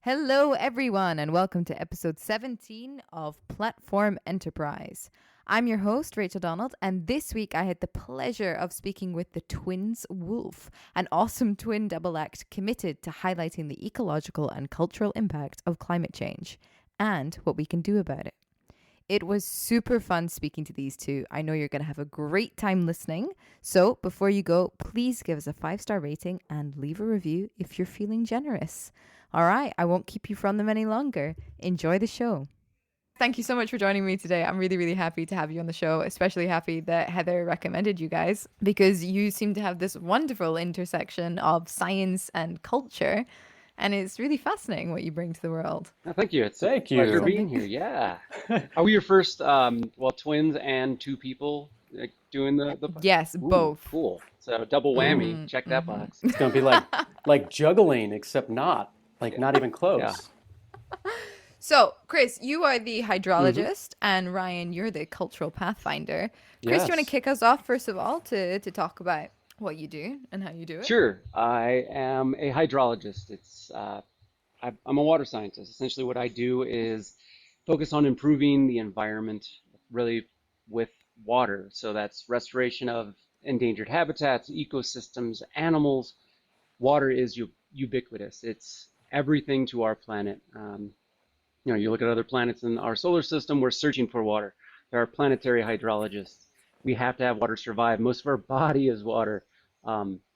Hello, everyone, and welcome to episode 17 of Platform Enterprise. I'm your host, Rachel Donald, and this week I had the pleasure of speaking with the twins Wolff, an awesome twin double act committed to highlighting the ecological and cultural impact of climate change and what we can do about it. It was super fun speaking to these two. I know you're going to have a great time listening. So before you go, please give us a 5-star rating and leave a review if you're feeling generous. All right, I won't keep you from them any longer. Enjoy the show. Thank you so much for joining me today. I'm really, really happy to have you on the show, especially happy that Heather recommended you guys because you seem to have this wonderful intersection of science and culture. And it's really fascinating what you bring to the world. Oh, thank you. It's a Thank pleasure you. being here. Yeah. Are we your first, twins and two people doing the? Yes, Ooh, both. cool. So double whammy. Mm-hmm, Check that box. It's going to be like juggling, except not. Like Yeah. not even close. Yeah. So, Chris, you are the Mm-hmm. hydrologist, and Ryan, you're the cultural pathfinder. Chris, do you want Yes. to kick us off, first of all, to talk about what you do and how you do it? Sure. I am a hydrologist. I'm a water scientist. Essentially, what I do is focus on improving the environment, really with water. So that's restoration of endangered habitats, ecosystems, animals. Water is ubiquitous. It's everything to our planet. You look at other planets in our solar system, we're searching for water. There are planetary hydrologists. We have to have water to survive. Most of our body is water.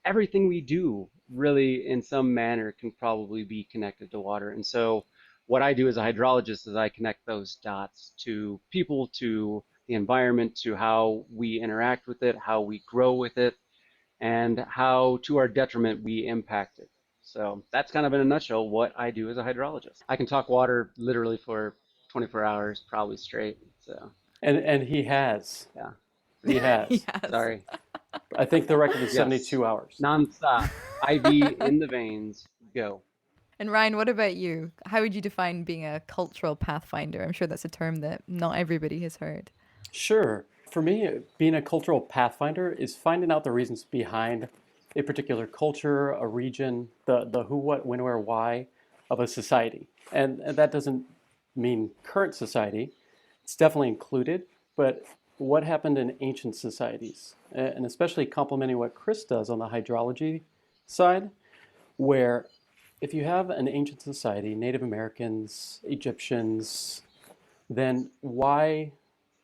Everything we do, really, in some manner, can probably be connected to water. And so, what I do as a hydrologist is I connect those dots to people, to the environment, to how we interact with it, how we grow with it, and how, to our detriment, we impact it. So that's kind of in a nutshell what I do as a hydrologist. I can talk water literally for 24 hours, probably straight. So And he has. yeah, He has. Yes. sorry. I think the record is Yes, 72 hours. nonstop, IV in the veins, go. And Ryan, what about you? How would you define being a cultural pathfinder? I'm sure that's a term that not everybody has heard. Sure. For me, being a cultural pathfinder is finding out the reasons behind a particular culture, a region, the who, what, when, where, why of a society. And that doesn't mean current society. It's definitely included, but what happened in ancient societies, and especially complementing what Chris does on the hydrology side, where if you have an ancient society, Native Americans, Egyptians, then why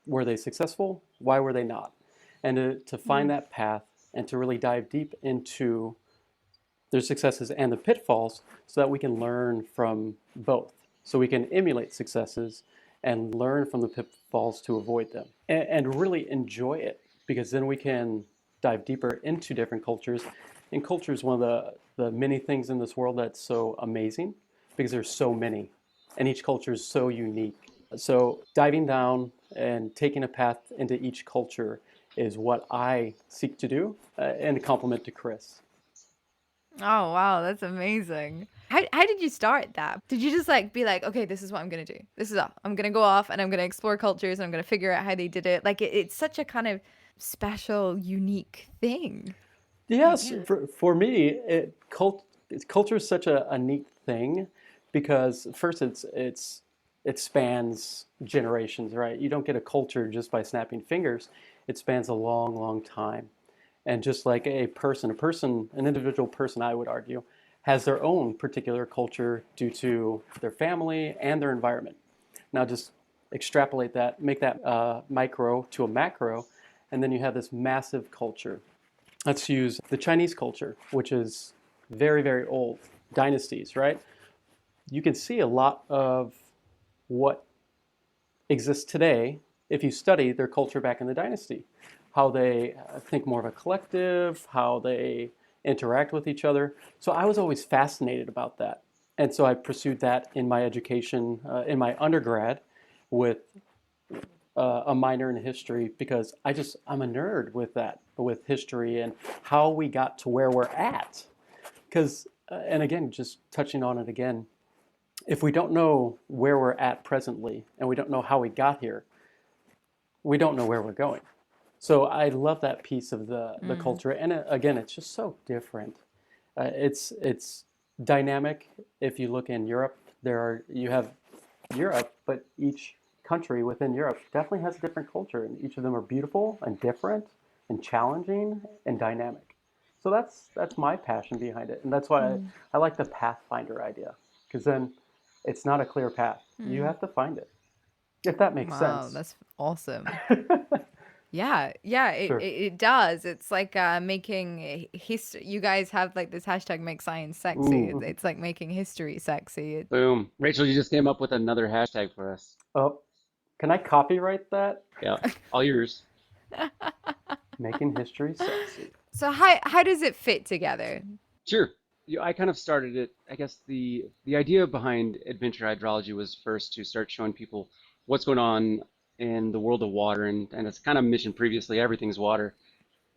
were they successful? Why were they not? And to find that path and to really dive deep into their successes and the pitfalls so that we can learn from both. So we can emulate successes and learn from the pitfalls to avoid them and really enjoy it, because then we can dive deeper into different cultures. And culture is one of the many things in this world that's so amazing because there's so many and each culture is so unique. So diving down and taking a path into each culture is what I seek to do, and a compliment to Chris. Oh, wow, that's amazing. How did you start that? Did you just be like, okay, this is what I'm going to do. This is all. I'm going to go off and I'm going to explore cultures and I'm going to figure out how they did it. It's such a kind of special, unique thing. Yes, Yeah. for me, culture is such a neat thing because first it spans generations, right? You don't get a culture just by snapping fingers. It spans a long, long time. And just like an individual person, I would argue, has their own particular culture due to their family and their environment. Now just extrapolate that, make that micro to a macro, and then you have this massive culture. Let's use the Chinese culture, which is very, very old, dynasties, right? You can see a lot of what exists today if you study their culture back in the dynasty, how they think more of a collective, how they interact with each other. So I was always fascinated about that. And so I pursued that in my education, in my undergrad, with a minor in history because I'm a nerd with that, with history and how we got to where we're at. Because, and again, just touching on it again, if we don't know where we're at presently and we don't know how we got here, we don't know where we're going. So I love that piece of the culture. And again, it's just so different. It's dynamic. If you look in Europe, You have Europe, but each country within Europe definitely has a different culture, and each of them are beautiful and different and challenging and dynamic. So that's my passion behind it, and that's why Mm. I like the Pathfinder idea, because then it's not a clear path. You Mm. have to find it, if that makes Wow, sense. that's awesome. Yeah, yeah, Sure. it does. It's like making history. You guys have like this hashtag make science sexy. Ooh. It's like making history sexy. Boom. Rachel, you just came up with another hashtag for us. Oh, can I copyright that? Yeah, all yours. Making history sexy. So how does it fit together? Sure. I kind of started it. I guess the idea behind Adventure Hydrology was first to start showing people what's going on in the world of water, and it's kind of mentioned previously, everything's water.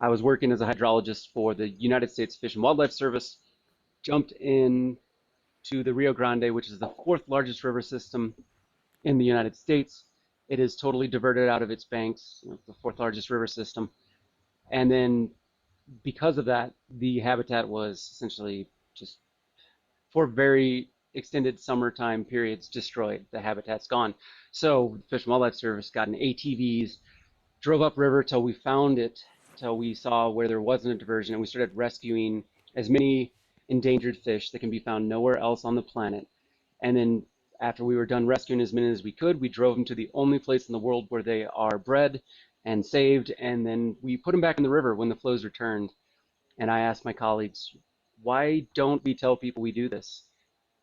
I was working as a hydrologist for the United States Fish and Wildlife Service, jumped in to the Rio Grande, which is the fourth largest river system in the United States. It is totally diverted out of its banks, the fourth largest river system. And then because of that, the habitat was essentially just for very extended summertime periods destroyed. The habitat's gone. So the Fish and Wildlife Service got in ATVs, drove upriver till we found it, till we saw where there wasn't a diversion, and we started rescuing as many endangered fish that can be found nowhere else on the planet. And then after we were done rescuing as many as we could, we drove them to the only place in the world where they are bred and saved, and then we put them back in the river when the flows returned. And I asked my colleagues, why don't we tell people we do this?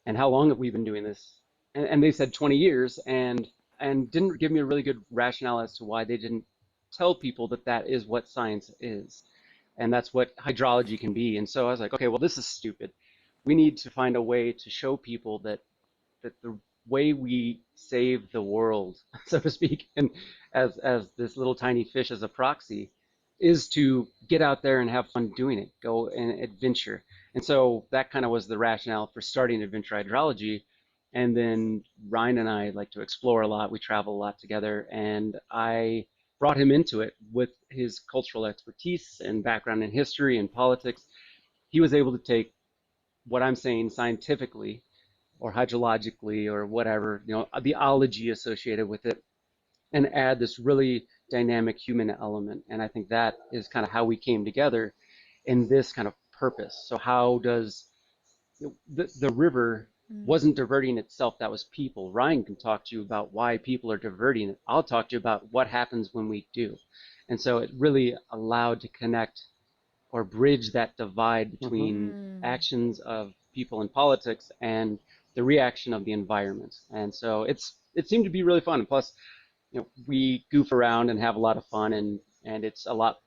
And how long have we been doing this? And they said 20 years, and didn't give me a really good rationale as to why they didn't tell people that that is what science is, and that's what hydrology can be. And so I was like, okay, well, this is stupid. We need to find a way to show people that the way we save the world, so to speak, and as this little tiny fish as a proxy, is to get out there and have fun doing it, go and adventure. And so that kind of was the rationale for starting Adventure Hydrology. And then Ryan and I like to explore a lot. We travel a lot together, and I brought him into it with his cultural expertise and background in history and politics. He was able to take what I'm saying scientifically or hydrologically or whatever, the ology associated with it, and add this really dynamic human element. And I think that is kind of how we came together in this kind of purpose. So how does the river Mm. wasn't diverting itself, that was people. Ryan can talk to you about why people are diverting it. I'll talk to you about what happens when we do. And so it really allowed to connect or bridge that divide Mm-hmm. between Mm. actions of people in politics and the reaction of the environment. And so it seemed to be really fun. And plus, we goof around and have a lot of fun, and it's a lot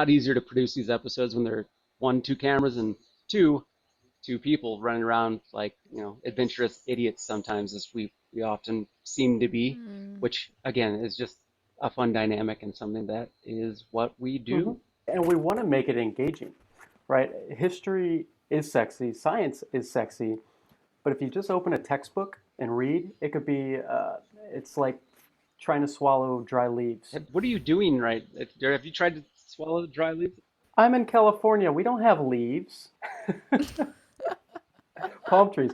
easier to produce these episodes when they're one, two cameras, and two people running around like adventurous idiots sometimes, as we often seem to be, Mm. which again is just a fun dynamic and something that is what we Mm-hmm. do. And we want to make it engaging, right? History is sexy, science is sexy, but if you just open a textbook and read, it could be, it's like trying to swallow dry leaves. What are you doing right? Have you tried to swallow dry leaves? I'm in California. We don't have leaves, palm trees.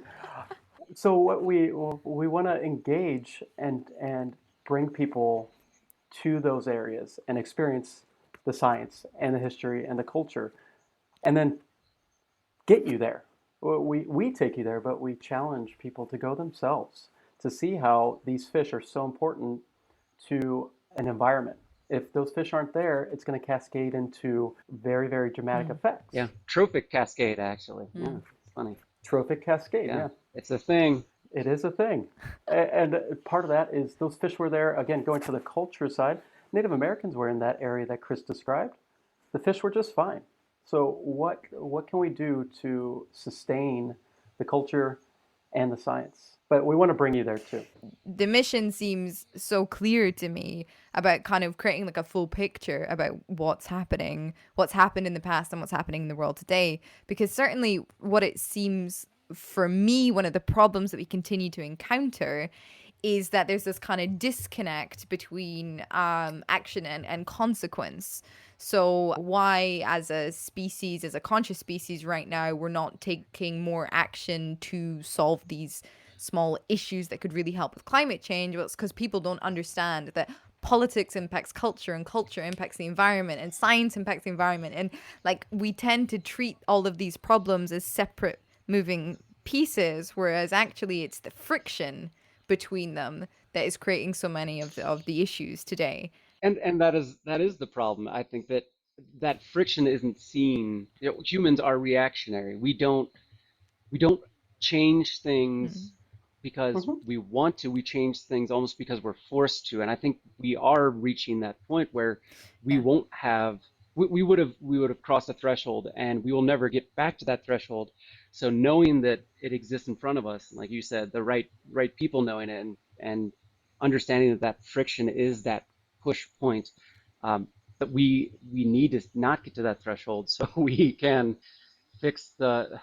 So what we want to engage and bring people to those areas and experience the science and the history and the culture, and then get you there. We take you there, but we challenge people to go themselves to see how these fish are so important to an environment. If those fish aren't there, it's going to cascade into very, very dramatic Mm. effects. Yeah, Trophic Cascade, actually. Yeah, Mm. it's funny. Trophic Cascade, Yeah, yeah, it's a thing. it is a thing. And part of that is those fish were there, again, going to the culture side. Native Americans were in that area that Chris described. The fish were just fine. So what can we do to sustain the culture and the science? But we want to bring you there too. The mission seems so clear to me about kind of creating like a full picture about what's happening, what's happened in the past and what's happening in the world today. Because certainly what it seems for me, one of the problems that we continue to encounter is that there's this kind of disconnect between action and consequence. So why, as a species, as a conscious species right now, we're not taking more action to solve these small issues that could really help with climate change. Well, it's because people don't understand that politics impacts culture and culture impacts the environment and science impacts the environment. And like we tend to treat all of these problems as separate moving pieces, whereas actually it's the friction between them that is creating so many of the issues today. And that is the problem. I think that that friction isn't seen. You know, humans are reactionary. We don't change things because Hmm. we want to. We change things almost because we're forced to. And I think we are reaching that point where we Yeah. won't have we would have crossed a threshold and we will never get back to that threshold. So knowing that it exists in front of us, like you said, the right people knowing it and understanding that that friction is that push point, that we need to not get to that threshold so we can fix the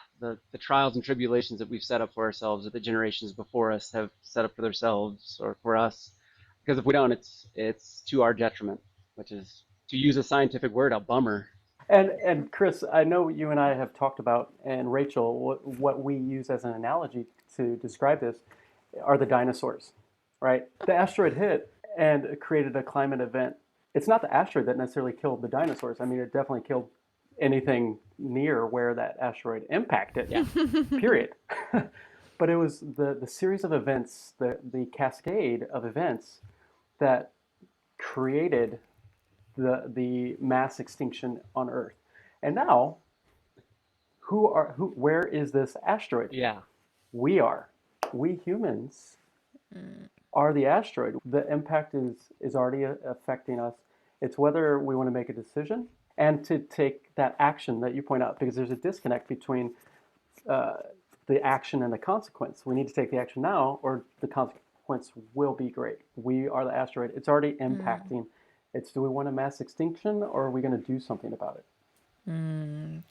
trials and tribulations that we've set up for ourselves, that the generations before us have set up for themselves or for us. Because if we don't, it's to our detriment, which is, to use a scientific word, a bummer. And Chris, I know you and I have talked about, and Rachel, what we use as an analogy to describe this are the dinosaurs, right? The asteroid hit and it created a climate event. It's not the asteroid that necessarily killed the dinosaurs. I mean, it definitely killed anything near where that asteroid impacted, Yeah. period. But it was the series of events, the cascade of events that created the mass extinction on Earth. And now, where is this asteroid? Yeah. We are. We humans are the asteroid. The impact is already affecting us. It's whether we want to make a decision and to take that action that you point out, because there's a disconnect between uh, the action and the consequence. We need to take the action now, or the consequence will be great. We are the asteroid. It's already impacting. It's, do we want a mass extinction, or are we going to do something about it?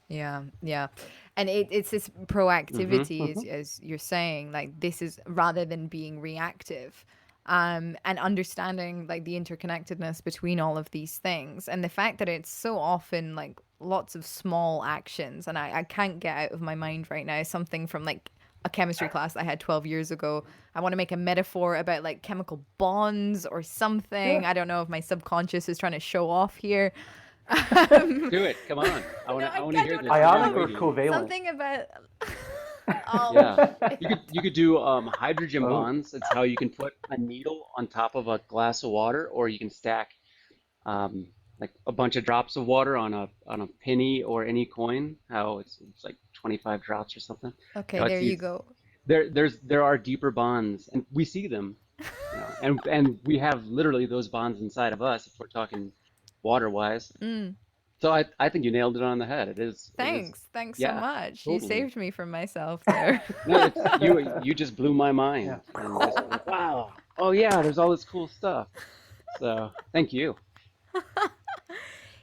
Yeah, yeah. And it's this Mm-hmm. proactivity, Hmm. as you're saying, like this is rather than being reactive, and understanding like the interconnectedness between all of these things and the fact that it's so often like lots of small actions. And I can't get out of my mind right now something from like a chemistry class I had 12 years ago. I want to make a metaphor about like chemical bonds or something. Yeah. I don't know if my subconscious is trying to show off here. Um, Do it. Come on. I want no, to. I want to I hear don't this. I've been Ionic or know. waiting. covalent? Something about Yeah. um You could do hydrogen Oh. bonds. It's how you can put a needle on top of a glass of water, or you can stack um, like a bunch of drops of water on a penny or any coin. How it's like 25 drops or something. You okay, know, there you it's go. there are deeper bonds, and we see them. You know, and we have literally those bonds inside of us if we're talking water wise. Mm, So I think you nailed it on the head. It is thanks so yeah, much. You totally. saved me from myself there. No, it's you just blew my Yeah. mind and just like, wow. Oh yeah, there's all this cool stuff. So thank you.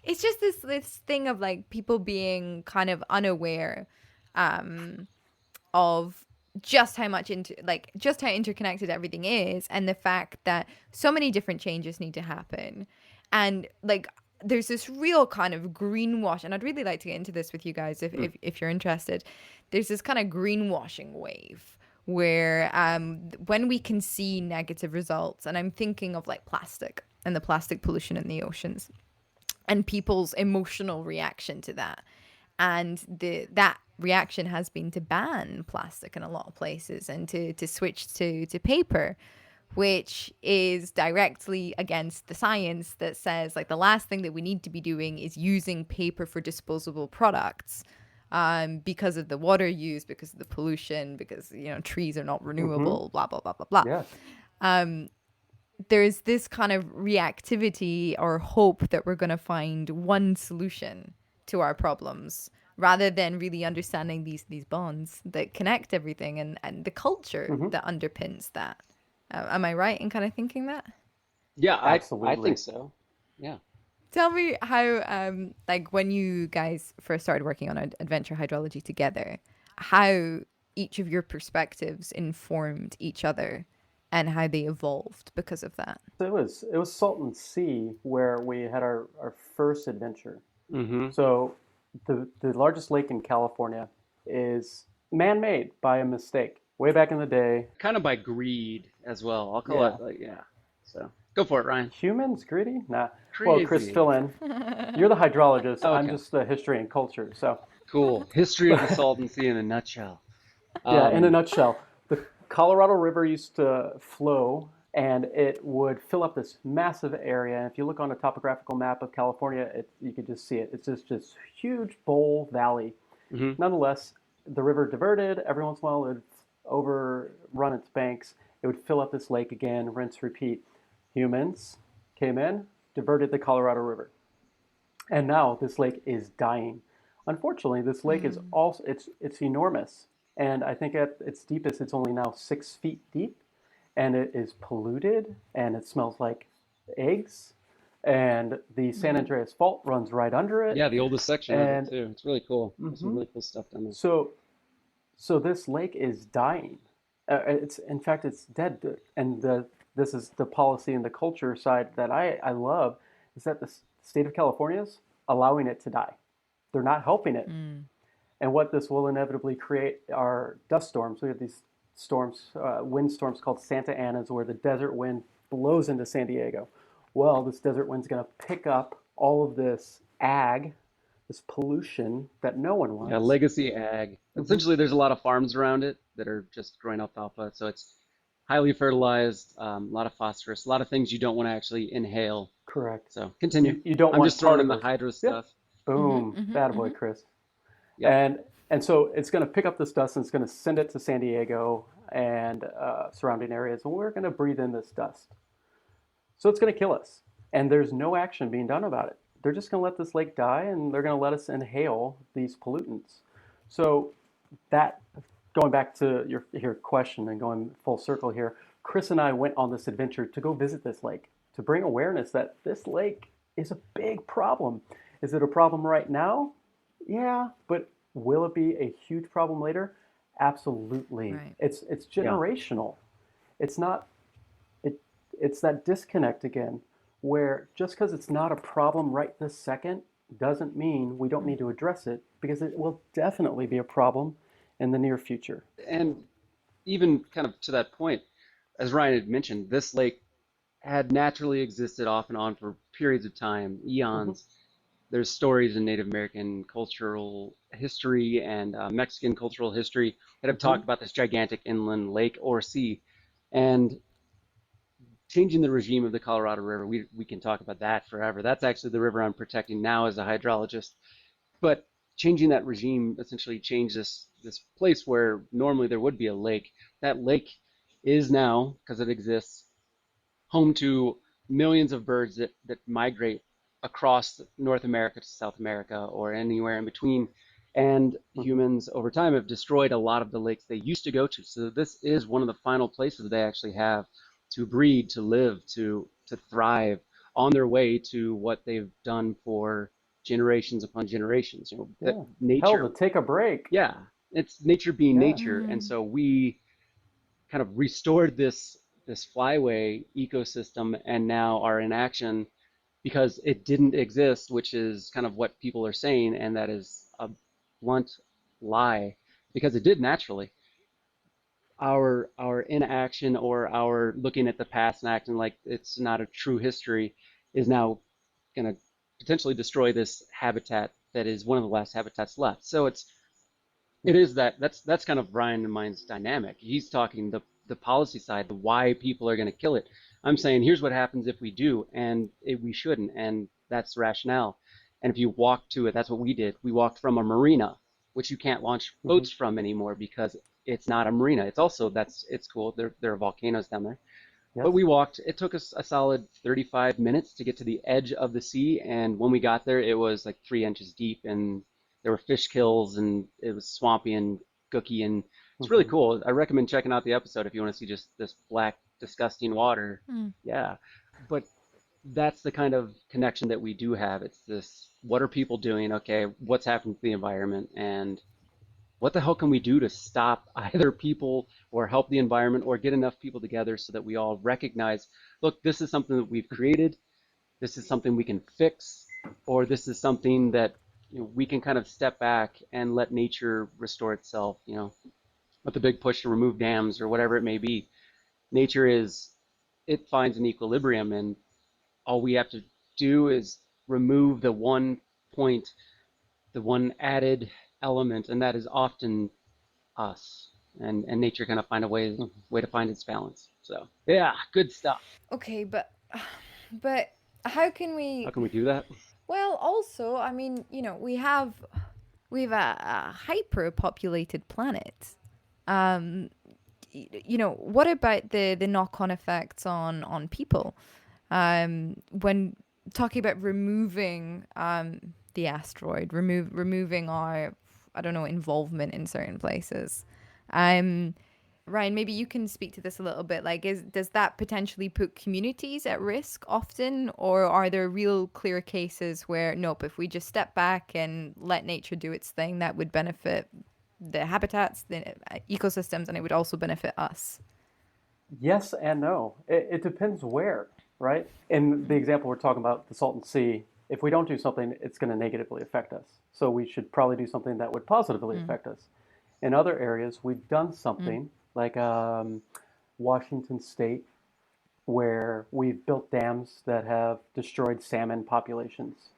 It's just this thing of like people being kind of unaware um of just how much into like just how interconnected everything is, and the fact that so many different changes need to happen. And like there's this real kind of greenwash, and I'd really like to get into this with you guys if Hmm. if you're interested. There's this kind of greenwashing wave where when we can see negative results, and I'm thinking of like plastic and the plastic pollution in the oceans and people's emotional reaction to that. And that reaction has been to ban plastic in a lot of places and to switch to paper, which is directly against the science that says like the last thing that we need to be doing is using paper for disposable products, because of the water use, because of the pollution, because trees are not Hmm. renewable, blah blah blah blah blah. Yeah. There's this kind of reactivity or hope that we're going to find one solution to our problems, rather than really understanding these bonds that connect everything, and the culture Hmm. that underpins that. Am I right in kind of thinking that? Yeah, I Absolutely. think so. Yeah. Tell me how, like when you guys first started working on Adventure Hydrology together, how each of your perspectives informed each other and how they evolved because of that. So it was Salton Sea where we had our first adventure. Mm-hmm. So the largest lake in California is man-made by a mistake. way back in the day. Kind of by greed as well. I'll call Yeah. it like, yeah. So go for it, Ryan. Humans greedy? Nah. Well, Chris, Crazy. fill in. You're the hydrologist. I'm Okay, just the history and culture. So, cool. History of the Salton Sea in a nutshell. yeah, in a Um, nutshell, the Colorado River used to flow and it would fill up this massive area. And if you look on a topographical map of California, you could just see it. It's just this huge bowl valley. mhm. Nonetheless, the river diverted. Every once in a while, it would overrun its banks. It would fill up this lake again, rinse, repeat. Humans came in, diverted the Colorado River. And now this lake is dying. Unfortunately, this lake is also it's enormous, and I think at its deepest, it's only now 6 feet deep, and it is polluted, and it smells like eggs, and the San Andreas Fault runs right under it, Yeah, the oldest section of it and too. It's really cool. There's some mhm. really cool stuff down there. So this lake is dying. It's in fact it's dead, and this is the policy and the culture side that I love is that the state of California is allowing it to die. They're not helping it. And what this will inevitably create are dust storms. We have these storms, wind storms called Santa Anas, where the desert wind blows into San Diego. Well, this desert wind's going to pick up all of this this pollution that no one Yeah, wants. legacy ag. Mm-hmm. Essentially, there's a lot of farms around it that are just growing alfalfa. So it's highly fertilized, a lot of phosphorus, a lot of things you don't want to actually inhale. Correct. So continue. You don't I'm want just throwing in the particles. hydro Yep. stuff. Boom. Bad boy, Chris. Yep. And so it's going to pick up this dust and it's going to send it to San Diego and surrounding areas, and we're going to breathe in this dust. So it's going to kill us, and there's no action being done about it. They're just going to let this lake die, and they're going to let us inhale these pollutants. So that, going back to your question and going full circle here, Chris and I went on this adventure to go visit this lake, to bring awareness that this lake is a big problem. Is it a problem right now? Yeah, but will it be a huge problem later? Absolutely. Right. It's Yeah. generational. It's not it it's that disconnect again where just because it's not a problem right this second doesn't mean we don't need to address it because it will definitely be a problem in the near future. And even kind of to that point, as Ryan had mentioned, this lake had naturally existed off and on for periods of time, Hmm. eons. There's stories in Native American cultural history and Mexican cultural history that have Hmm. talked about this gigantic inland lake or sea. And changing the regime of the Colorado River, we can talk about that forever. That's actually the river I'm protecting now as a hydrologist. But changing that regime essentially changed this place where normally there would be a lake. That lake is now, because it exists, home to millions of birds that migrate across North America to South America or anywhere in between. And Hmm. humans over time have destroyed a lot of the lakes they used to go to. So this is one of the final places they actually have to breed, to live, to thrive on their way to what they've done for generations upon generations. You know, that Yeah. Hell, to nature, take a break. yeah, it's nature being Yeah. nature. And so we kind of restored this flyway ecosystem and now are in action because it didn't exist, which is kind of what people are saying, and that is a blunt lie because it did naturally. Our inaction or our looking at the past and acting like it's not a true history is now going to potentially destroy this habitat that is one of the last habitats left. So it is that's kind of Brian and mine's dynamic. He's talking the policy side, the why people are going to kill it. I'm saying here's what happens if we do, and we shouldn't, and that's the rationale. And if you walk to it, that's what we did. We walked from a marina, which you can't launch Hmm. boats from anymore because it's not a marina. It's also it's cool. There are volcanoes down there. But Yes. we walked. It took us a solid 35 minutes to get to the edge of the sea, and when we got there, it was like 3 inches deep, and there were fish kills, and it was swampy and gooky, and it's really Hmm. cool. I recommend checking out the episode if you want to see just this black, disgusting water. Mm. Yeah, but that's the kind of connection that we do have. It's this: what are people doing? Okay, what's happening to the environment, and what the hell can we do to stop either people or help the environment or get enough people together so that we all recognize, look, this is something that we've created, this is something we can fix, or this is something that we can kind of step back and let nature restore itself. with the big push to remove dams or whatever it may be. Nature it finds an equilibrium, and all we have to do is remove the one point, the one added element, and that is often us. And nature kind of find a way to find its balance. So yeah, good stuff. Okay, but how can How we? can we do that? Well, also, I mean, we have a hyper populated planet. Um, what about the knock on effects on people? When talking about removing the asteroid, removing our, I don't know, involvement in certain places. Um, Ryan, maybe you can speak to this a little bit. Like, does that potentially put communities at risk often, or are there real clear cases where nope, if we just step back and let nature do its thing, that would benefit the habitats, the ecosystems, and it would also benefit us? Yes and no. It depends where, right? In the example we're talking about, the Salton Sea, if we don't do something, it's going to negatively affect us. So we should probably do something that would positively Mm, affect us. In other areas, we've done mm, something like Washington State, where we've built dams that have destroyed salmon populations.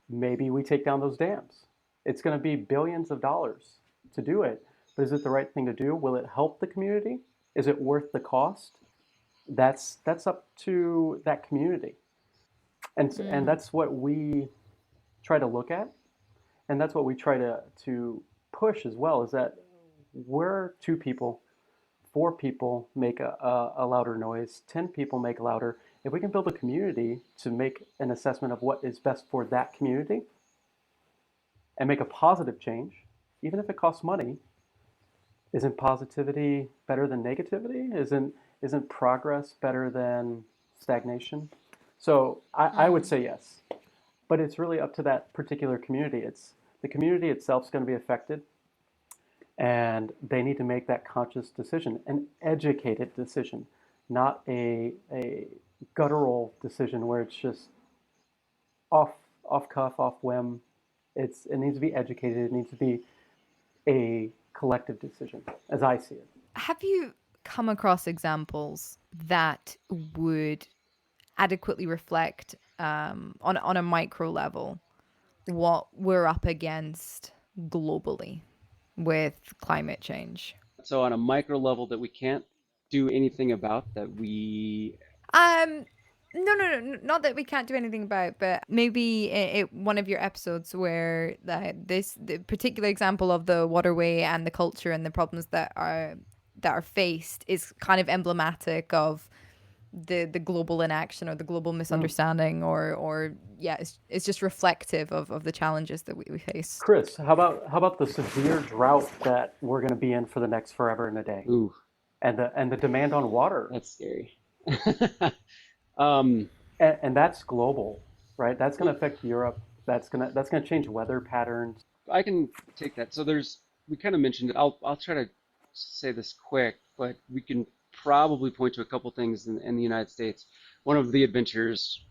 Maybe we take down those dams. It's going to be billions of dollars to do it. But is it the right thing to do? Will it help the community? Is it worth the cost? That's up to that community, and mm, that's what we try to look at, and that's what we try to push as well. Is that we're two people, four people make a louder noise, 10 people make louder. If we can build a community to make an assessment of what is best for that community and make a positive change, even if it costs money, isn't positivity better than negativity? Isn't progress better than stagnation? So I would mm. say yes, but it's really up to that particular community. It's the community itself is going to be affected, and they need to make that conscious decision, an educated decision, not a guttural decision where it's just off off cuff, off whim. It needs to be educated. It needs to be a collective decision, as I see it. Have you come across examples that would adequately reflect on a micro level what we're up against globally with climate change? So on a micro level that we can't do anything about, that we Um, no, no, no, not that we can't do anything about, but maybe one of your episodes where the particular example of the waterway and the culture and the problems that are faced is kind of emblematic of the global inaction or the global Mm. misunderstanding or yeah, it's just reflective of the challenges that we face. Chris, how about the severe drought that we're going to be in for the next forever and a day, ooh, and the demand on water, that's scary. um, and that's global, right? That's going to affect Europe. That's gonna change weather patterns. I can take that. So we kind of mentioned it. I'll try to say this quick, but we can probably point to a couple things in the United States. One of the adventures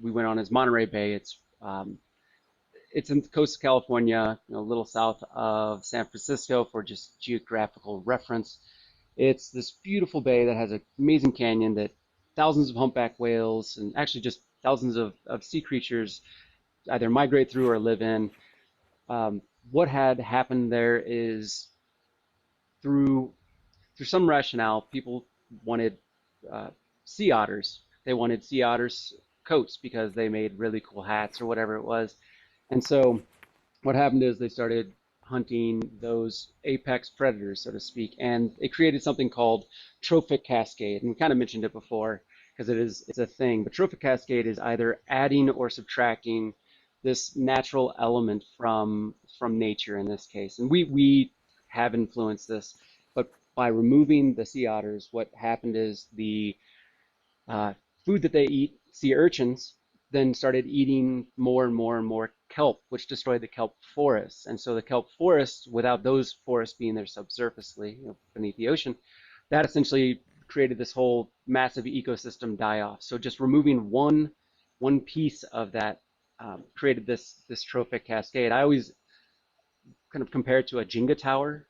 we went on is Monterey Bay. It's in the coast of California, a little south of San Francisco for just geographical reference. It's this beautiful bay that has an amazing canyon that thousands of humpback whales and actually just thousands of sea creatures either migrate through or live in. What had happened there is through through some rationale, people wanted uh, sea otters. They wanted sea otters coats because they made really cool hats or whatever it was. And so what happened is they started hunting those apex predators, so to speak, and it created something called Trophic Cascade. And we kind of mentioned it before because it's a thing. But Trophic Cascade is either adding or subtracting this natural element from nature in this case. And we have influenced this, but by removing the sea otters, what happened is the uh, food that they eat, sea urchins, then started eating more and more and more kelp, which destroyed the kelp forests. And so the kelp forests, without those forests being there subsurfacely, beneath the ocean, that essentially created this whole massive ecosystem die-off. So just removing one piece of that created this trophic cascade. I always kind of compare it to a Jenga tower.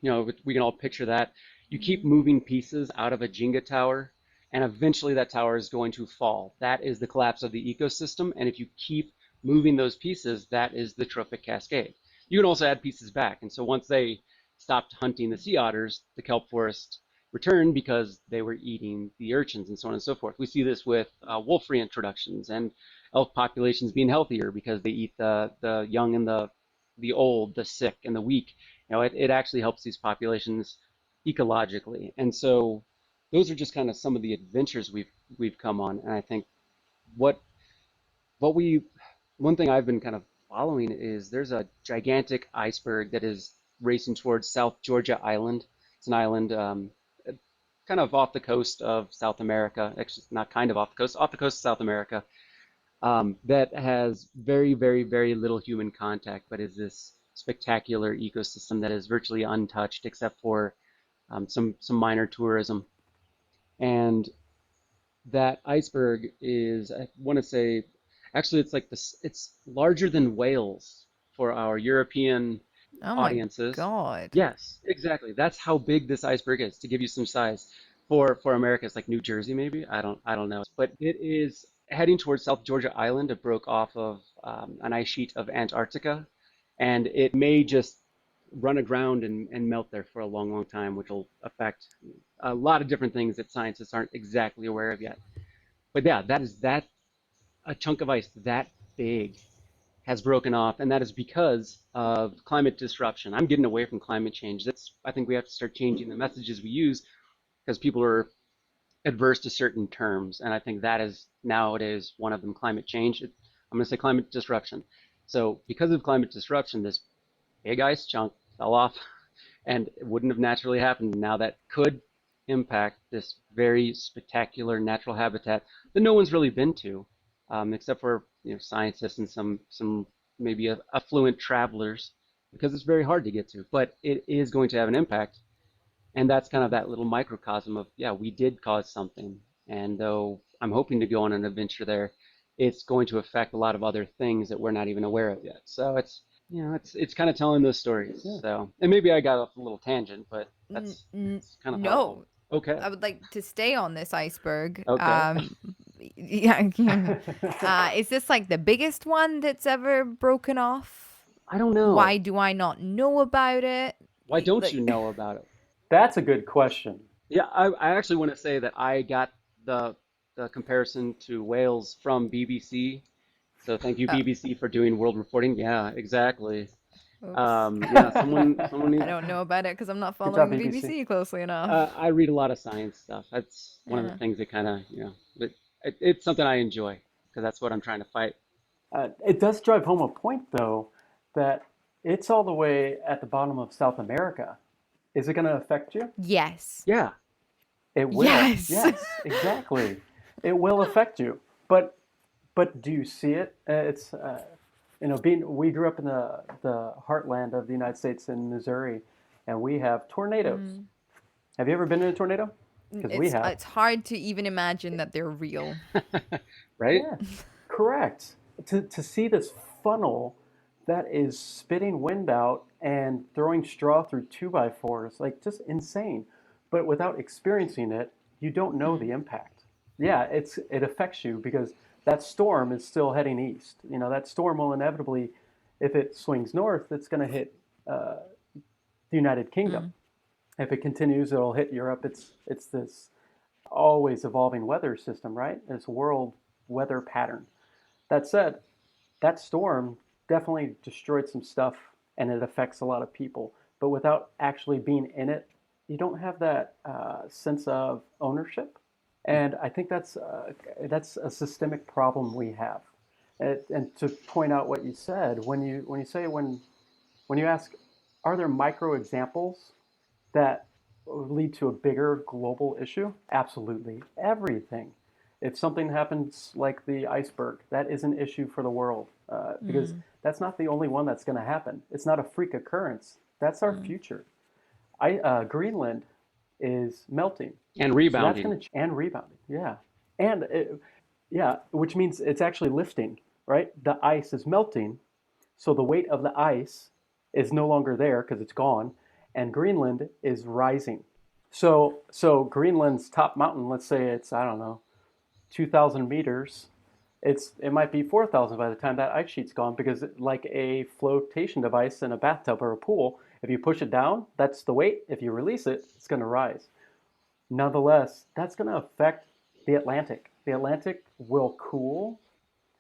we can all picture that. You keep moving pieces out of a Jenga tower, and eventually that tower is going to fall. That is the collapse of the ecosystem. And if you keep moving those pieces, that is the Trophic Cascade. You can also add pieces back. And so once they stopped hunting the sea otters, the kelp forest returned because they were eating the urchins and so on and so forth. We see this with wolf reintroductions and elk populations being healthier because they eat the young and the old, the sick and the weak. It actually helps these populations ecologically. And so those are just kind of some of the adventures we've come on. And I think what what we one thing I've been kind of following is there's a gigantic iceberg that is racing towards South Georgia Island. It's an island kind of off the coast of South America. Actually, not kind of off the coast of South America. That has very, very, very little human contact, but is this spectacular ecosystem that is virtually untouched except for some minor tourism. And that iceberg is, I want to say, actually, it's like this. It's larger than Wales for our European Oh my audiences. God. Yes, exactly. That's how big this iceberg is. To give you some size, for America, it's like New Jersey, maybe. I don't know. But it is heading towards South Georgia Island. It broke off of an ice sheet of Antarctica, and it may just run aground and melt there for a long, long time, which will affect a lot of different things that scientists aren't exactly aware of yet. But yeah, that a chunk of ice that big has broken off, and that is because of climate disruption. I'm getting away from climate change. I think we have to start changing the messages we use because people are adverse to certain terms, and I think that is nowadays one of them. Climate change. I'm going to say climate disruption. So because of climate disruption, this big ice chunk fell off, and it wouldn't have naturally happened. Now that could impact this very spectacular natural habitat that no one's really been to, except for scientists and some maybe affluent travelers, because it's very hard to get to. But it is going to have an impact, and that's kind of that little microcosm of we did cause something. And though I'm hoping to go on an adventure there, it's going to affect a lot of other things that we're not even aware of yet. So it's kind of telling those stories. Yeah. So, and maybe I got off a little tangent, but that's kind of how it No, goes. Okay. I would like to stay on this iceberg. Okay. Yeah. Is this like the biggest one that's ever broken off? I don't know. Why do I not know about it? Why don't you Like, know about it? That's a good question. Yeah, I actually want to say that I got the the comparison to whales from BBC. So thank you, oh, BBC, for doing world reporting. Yeah, exactly. oops. Yeah, someone I needs. don't know about it because I'm not Good following job, the BBC. BBC closely enough. I read a lot of science stuff. That's one of the Yeah. things that kind of, it's something I enjoy because that's what I'm trying to fight. It does drive home a point, though, that it's all the way at the bottom of South America. Is it going to affect you? Yes. Yeah. It will. Yes. Yes, exactly. It will affect you. But do you see it? We grew up in the heartland of the United States in Missouri, and we have tornadoes. Have you ever been in a tornado? Because we have. It's hard to even imagine that they're real. Right? Yeah, correct. To see this funnel that is spitting wind out and throwing straw through 2x4s, like just insane. But without experiencing it, you don't know the impact. Yeah, it affects you because that storm is still heading east. That storm will inevitably, if it swings north, it's going to hit the United Kingdom. If it continues, it'll hit Europe. It's this always evolving weather system, right? This world weather pattern. That said, that storm definitely destroyed some stuff and it affects a lot of people. But without actually being in it, you don't have that sense of ownership. And I think that's a systemic problem we have. And to point out what you said, when you ask, are there micro examples that lead to a bigger global issue? Absolutely, everything. If something happens like the iceberg, that is an issue for the world because that's not the only one that's going to happen. It's not a freak occurrence. That's our future. Greenland is melting, And so that's rebounding. going to and rebounding. Yeah, and which means it's actually lifting. Right, the ice is melting, so the weight of the ice is no longer there because it's gone, and Greenland is rising. So Greenland's top mountain, let's say it's, I don't know, 2,000 meters. It might be 4,000 by the time that ice sheet's gone, because like a flotation device in a bathtub or a pool, if you push it down, that's the weight. If you release it, it's going to rise. Nonetheless, that's going to affect the Atlantic. The Atlantic will cool.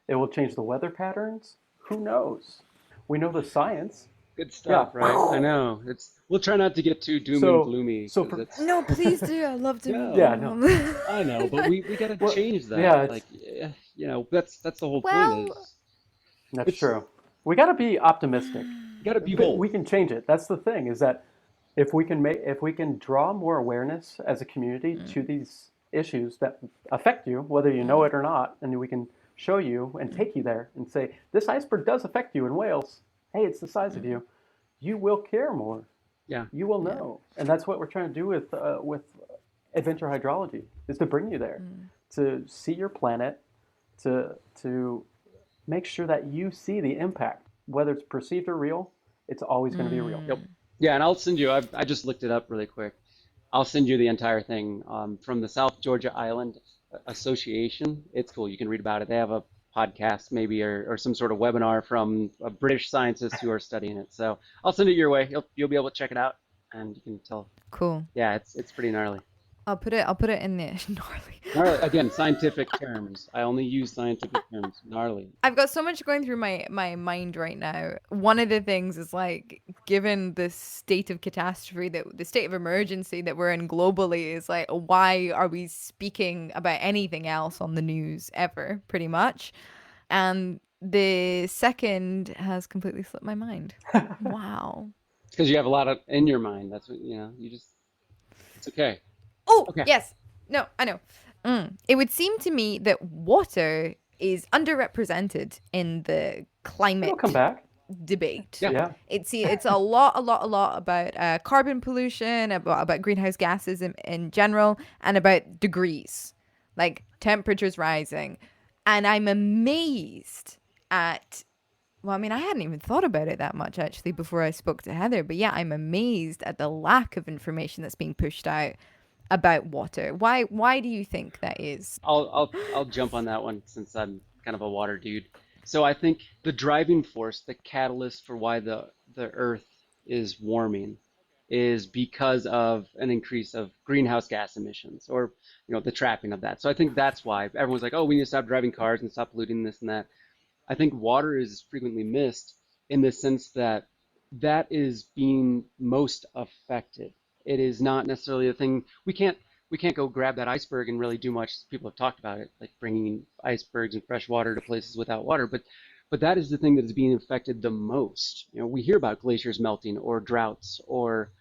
It will change the weather patterns. Who knows? We know the science. Good Yeah. stuff, right? I know. We'll try not to get too doom and So, gloomy so because for, it's No, please do. I love doom and no, yeah, no. gloom. I know, but we got to Well, change that. yeah, Like, that's the whole point Well, is that's it's true. We got to be optimistic. you got to be bold. We can change it. That's the thing, is that if we can draw more awareness as a community to these issues that affect you, whether you know it or not, and we can show you and take you there and say, this iceberg does affect you in Wales. Hey, it's the size of you. You will care more. Yeah. You will Yeah. know, and that's what we're trying to do with Adventure Hydrology, is to bring you there, to see your planet, to make sure that you see the impact, whether it's perceived or real. It's always going to be real. Yep. Yeah, and I'll send you. I just looked it up really quick. I'll send you the entire thing from the South Georgia Island Association. It's cool. You can read about it. They have a podcast, maybe, or some sort of webinar from British scientists who are studying it. So I'll send it your way. You'll be able to check it out, and you can tell. cool. Yeah, it's pretty gnarly. I'll put it in there. Gnarly. Gnarly again, scientific terms. I only use scientific terms. Gnarly. I've got so much going through my mind right now. One of the things is like, given the state of catastrophe, that the state of emergency that we're in globally, is like, why are we speaking about anything else on the news ever, pretty much? And the second has completely slipped my mind. Wow. It's because you have a lot of in your mind. That's what you just. It's okay. Oh, Okay. yes. No, I know. It would seem to me that water is underrepresented in the climate It'll come back. debate. Yeah. Yeah. It's a lot about carbon pollution, about greenhouse gases in general, and about degrees, like temperatures rising. And I'm amazed at, well, I mean, I hadn't even thought about it that much actually before I spoke to Heather, but yeah, I'm amazed at the lack of information that's being pushed out about water. Why do you think that is? I'll jump on that one since I'm kind of a water dude. So I think the driving force, the catalyst for why the Earth is warming is because of an increase of greenhouse gas emissions or the trapping of that. So I think that's why everyone's like, oh, we need to stop driving cars and stop polluting this and that. I think water is frequently missed in the sense that that is being most affected. It is not necessarily a thing we can't go grab that iceberg and really do much. People have talked about it, like bringing icebergs and fresh water to places without water, but that is the thing that is being affected the most. We hear about glaciers melting or droughts or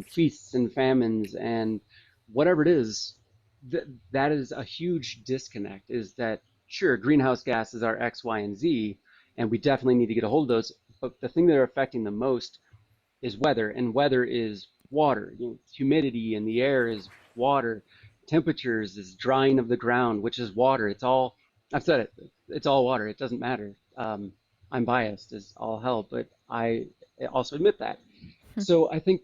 feasts and famines and whatever it is. That is a huge disconnect. Is that sure, greenhouse gases are X, Y, and Z, and we definitely need to get a hold of those. But the thing that are affecting the most is weather, and weather is water. Humidity in the air is water. Temperatures is drying of the ground, which is water. It's all, I've said it, it's all water. It doesn't matter. I'm biased as all hell, but I also admit that. So I think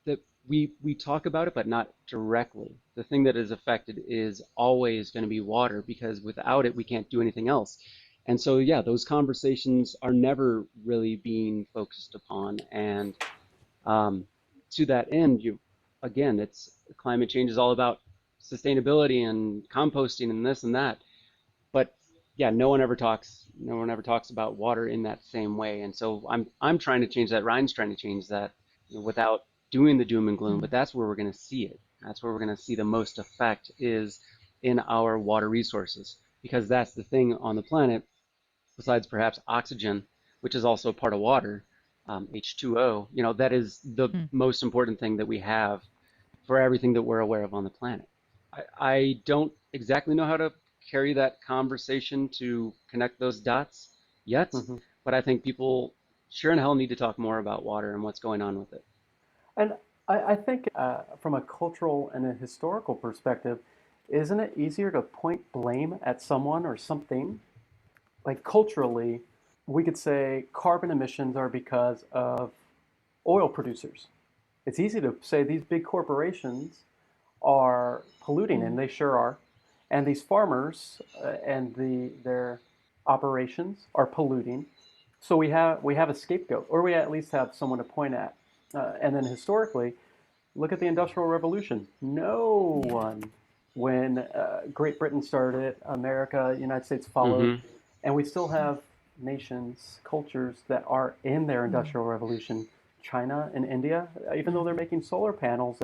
that we talk about it, but not directly. The thing that is affected is always going to be water because without it, we can't do anything else. And so, yeah, those conversations are never really being focused upon. And to that end, again, it's climate change is all about sustainability and composting and this and that. But yeah, no one ever talks about water in that same way. And so I'm trying to change that. Ryan's trying to change that without doing the doom and gloom. But that's where we're going to see it. That's where we're going to see the most effect is in our water resources, because that's the thing on the planet, besides perhaps oxygen, which is also part of water, H2O. That is the most important thing that we have for everything that we're aware of on the planet. I don't exactly know how to carry that conversation to connect those dots yet, but I think people sure in hell need to talk more about water and what's going on with it. And I think from a cultural and a historical perspective, isn't it easier to point blame at someone or something? Like culturally, we could say carbon emissions are because of oil producers. It's easy to say these big corporations are polluting, and Mm. they sure are. And these farmers and their operations are polluting. So we have a scapegoat, or we at least have someone to point at. And then historically, look at the Industrial Revolution. No Yeah. one, when Great Britain started it, America, United States followed, Mm-hmm. and we still have nations, cultures that are in their Mm. Industrial Revolution. China and India, even though they're Mhm. making solar panels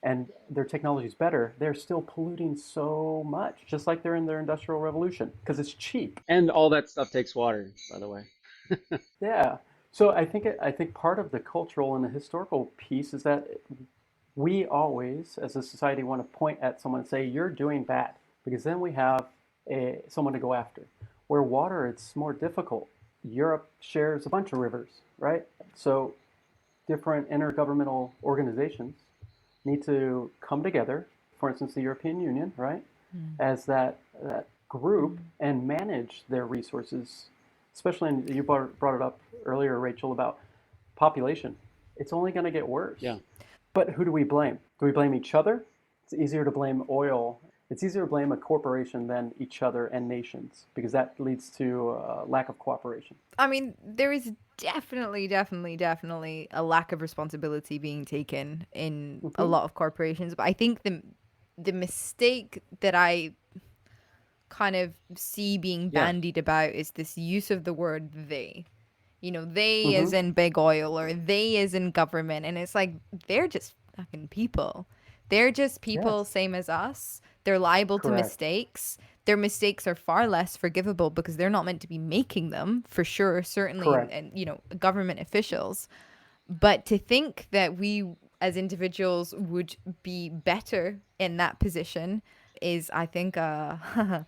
and their technology is better, they're still polluting so much, just like they're in their Industrial Revolution, because it's cheap. And all that stuff takes water, by the way. Yeah. So I think part of the cultural and the historical piece is that we always, as a society, want to point at someone and say, "You're doing bad," because then we have someone to go after. Where water, it's more difficult. Europe shares a bunch of rivers, right? So different intergovernmental organizations need to come together. For instance, the European Union, right, Mm. as that group Mm. and manage their resources. Especially, you brought it up earlier, Rachel, about population. It's only going to get Yeah. worse. But who do we blame? Do we blame each other? It's easier to blame oil. It's easier to blame a corporation than each other and nations because that leads to lack of cooperation. I mean, there is definitely a lack of responsibility being taken in a Mm-hmm. lot of corporations. But I think the mistake that I kind of see being Yeah. bandied about is this use of the word they. You know, they Mm-hmm. as in big oil or they as in government. And it's like, they're just fucking people. They're just people, Yes, same as us. They're liable to correct. mistakes. Their mistakes are far less forgivable because they're not meant to be making them, for sure, certainly, Correct. and you know, government officials. But to think that we as individuals would be better in that position is, I think, a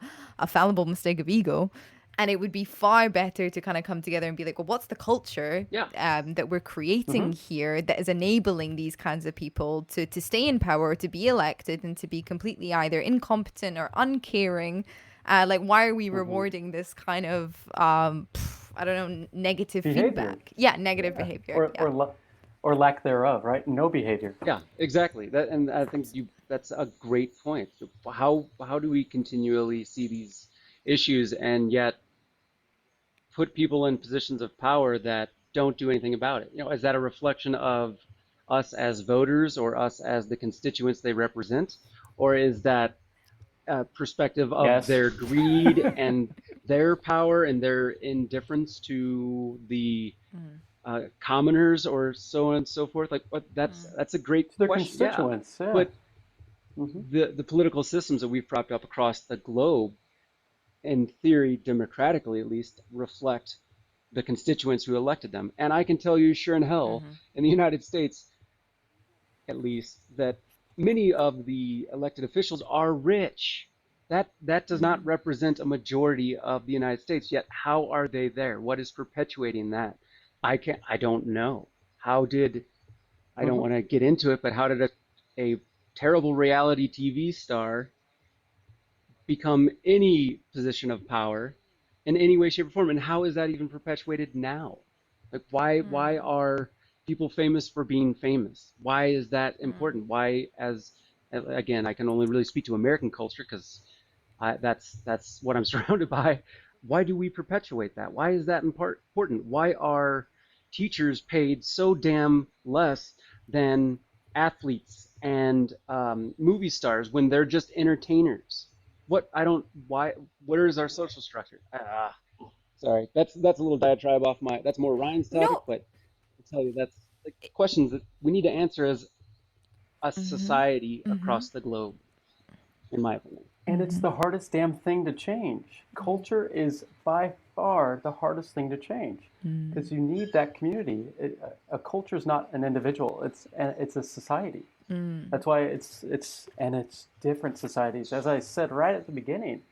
fallible mistake of ego. And it would be far better to kind of come together and be like, well, what's the culture Yeah. that we're Mm-hmm. creating here that is enabling these kinds of people to stay in power, to be elected, and to be completely either incompetent or uncaring? Like, why are we Mm-hmm. rewarding this kind of, I don't know, negative Behavior. feedback? Yeah, negative Yeah. behavior. Or, Yeah. or, or lack thereof, right? No behavior. Yeah, exactly. That, and I think that's a great point. How do we continually see these issues and yet put people in positions of power that don't do anything about it? You know, is that a reflection of us as voters or us as the constituents they represent? Or is that a perspective of Yes. their greed and their power and their indifference to the Mm, commoners or so on and so forth? Like, what? mm, That's a great To their question. Yeah, constituents, yeah. but Mm-hmm. the political systems that we've propped up across the globe, in theory, democratically at least, reflect the constituents who elected them. And I can tell you, sure in hell, mhm, in the United States, at least, that many of the elected officials are rich. That does not mm, represent a majority of the United States. Yet, how are they there? What is perpetuating that? I don't know. How did I don't Mm-hmm. want to get into it, but how did a terrible reality TV star become any position of power in any way, shape, or form? And how is that even perpetuated now? Like, why mm, are people famous for being famous? Why is that mm, important? Why, as again, I can only really speak to American culture because that's what I'm surrounded by. Why do we perpetuate that? Why is that important? Why are teachers paid so damn less than athletes and movie stars when they're just entertainers? What I don't why Where is our social structure? Sorry, that's a little diatribe off my. That's more Ryan's topic, no. but I tell you that's like questions that we need to answer as a Mhm, society mhm, across the globe, in my opinion. And it's mhm, the hardest damn thing to change. Culture is by far the hardest thing to change mm, because you need that community. A culture is not an individual; it's a society. mm, That's why it's different societies. As I said right at the beginning,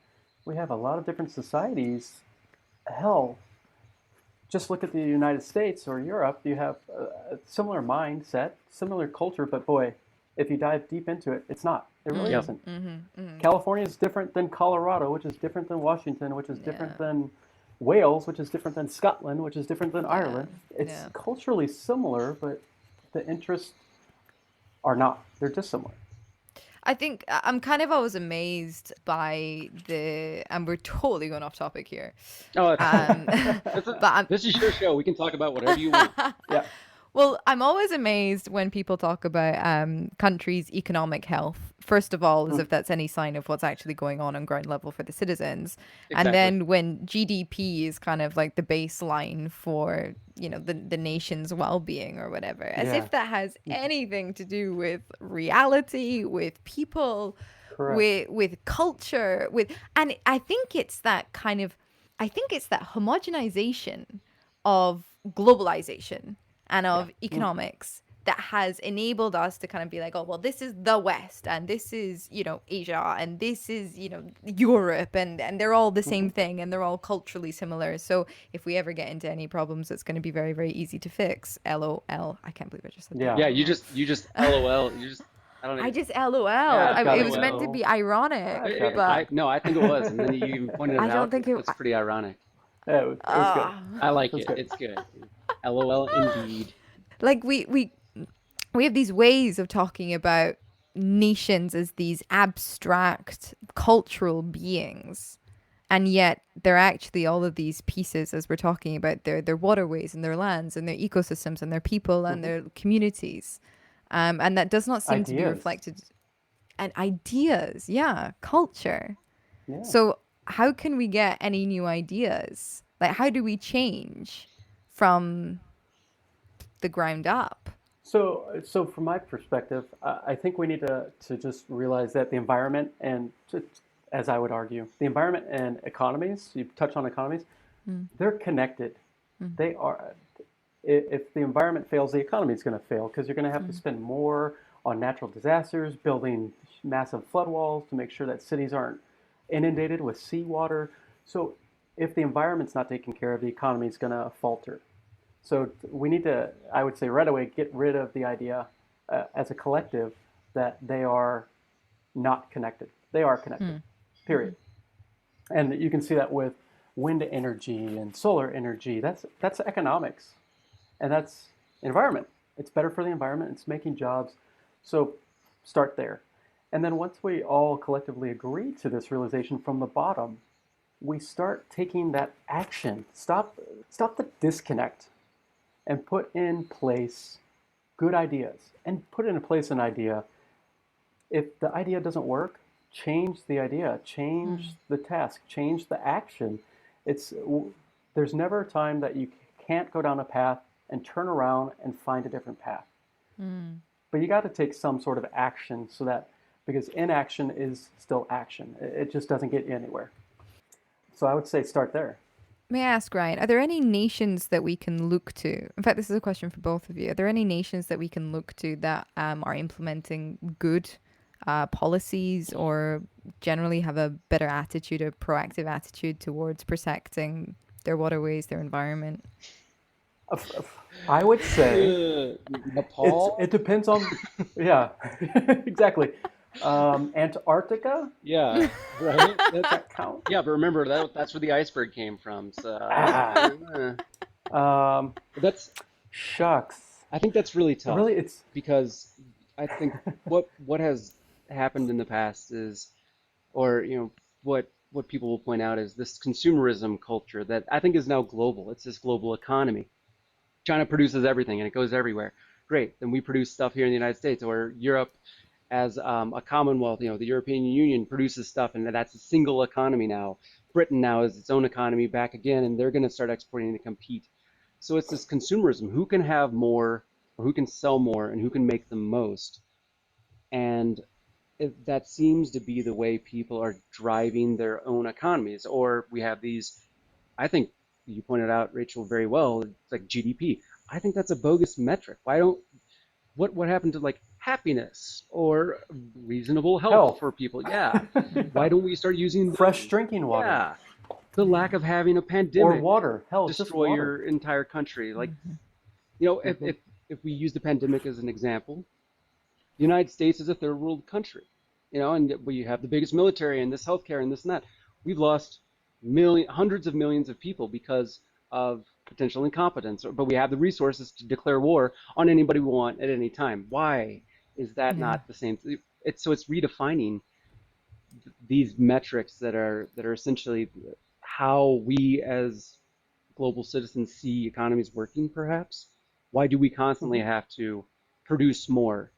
we have a lot of different societies. Hell, just look at the United States or Europe. You have a similar mindset, similar culture, but boy, if you dive deep into it, it's not. It really Yep. mm, isn't. mhm, mhm. California is different than Colorado, which is different than Washington, which is different Yeah, than Wales, which is different than Scotland, which is different than yeah, Ireland. It's yeah. culturally similar, but the interest are not. They're dissimilar. I think I'm kind of always amazed by and we're totally going off topic here. Oh, Um, but this is your show. We can talk about whatever you want. Yeah. Well, I'm always amazed when people talk about countries' economic health. First of all, as if that's any sign of what's actually going on ground level for the citizens. And Exactly. then when GDP is kind of like the baseline for, the nation's well-being or whatever, as Yeah. if that has anything to do with reality, with people, Correct. with culture, and I think it's that homogenization of globalization and Yeah. of economics that has enabled us to kind of be like, oh, well, this is the West and this is, Asia and this is, Europe and they're all the same thing and they're all culturally similar. So if we ever get into any problems, it's going to be very, very easy to fix. LOL. I can't believe I just said Yeah. that. Yeah, LOL. you just LOL. I don't I even. just LOL'd. Yeah, I've got It it. was meant to be Go. ironic, I've got it. but No, I think it was, and then you pointed I it don't out. think it. That's pretty ironic. Yeah, it was good. I like It was it. good. It's good. LOL indeed. Like we have these ways of talking about nations as these abstract cultural beings, and yet they're actually all of these pieces, as we're talking about their waterways and their lands and their ecosystems and their people and Hmm. their communities, and that does not seem to be Ideas. reflected. And ideas, yeah, culture. Yeah. So how can we get any new ideas? Like, how do we change from the ground up? So from my perspective, I think we need to just realize that the environment and, as I would argue, the environment and economies, you touch on economies, they're connected. They are. If the environment fails, the economy is going to fail because you're going to have to spend more on natural disasters, building massive flood walls to make sure that cities aren't inundated with seawater. So if the environment's not taken care of, the economy is going to falter. So we need to, I would say, right away, get rid of the idea as a collective that they are not connected. They are connected, period. And you can see that with wind energy and solar energy. That's economics, and that's environment. It's better for the environment. It's making jobs. So start there. And then once we all collectively agree to this realization from the bottom, we start taking that action. Stop the disconnect and put in place good ideas and put in place an idea. If the idea doesn't work, change the idea, change the task, change the action. It's there's never a time that you can't go down a path and turn around and find a different path. But you got to take some sort of action so that because inaction is still action. It just doesn't get you anywhere. So I would say start there. May I ask, Ryan, are there any nations that we can look to? In fact, this is a question for both of you. Are there any nations that we can look to that are implementing good policies or generally have a better attitude, a proactive attitude towards protecting their waterways, their environment? I would say Nepal. it depends on, yeah, exactly. Antarctica, Yeah, right. does that count? Yeah, but remember that's where the iceberg came from. So Ah, um, that's shucks. I think that's really tough Really, it's because I think what has happened in the past is, or what people will point out is this consumerism culture that I think is now global. It's this global economy. China produces everything and it goes everywhere. Great, then we produce stuff here in the United States or Europe as a commonwealth. The European Union produces stuff and that's a single economy now. Britain now is its own economy back again, and they're going to start exporting to compete. So it's this consumerism. Who can have more, or who can sell more, and who can make the most? And that seems to be the way people are driving their own economies. Or we have these, I think you pointed out, Rachel, very well, it's like GDP. I think that's a bogus metric. Why don't, what happened to like happiness or reasonable health health. for people? Yeah. Why Yeah. don't we start using Fresh those? drinking water Yeah. The lack of having a or pandemic water. Hell, just destroy water. your entire country. Like, if, Hmm. if we use the pandemic as an example, the United States is a third world country, and we have the biggest military and this healthcare and this and that. We've lost hundreds of millions of people because of potential incompetence, but we have the resources to declare war on anybody we want at any time. Why? Is that Yeah. not the same? It's redefining these metrics that are essentially how we as global citizens see economies working, perhaps. Why do we constantly Hmm. have to produce more?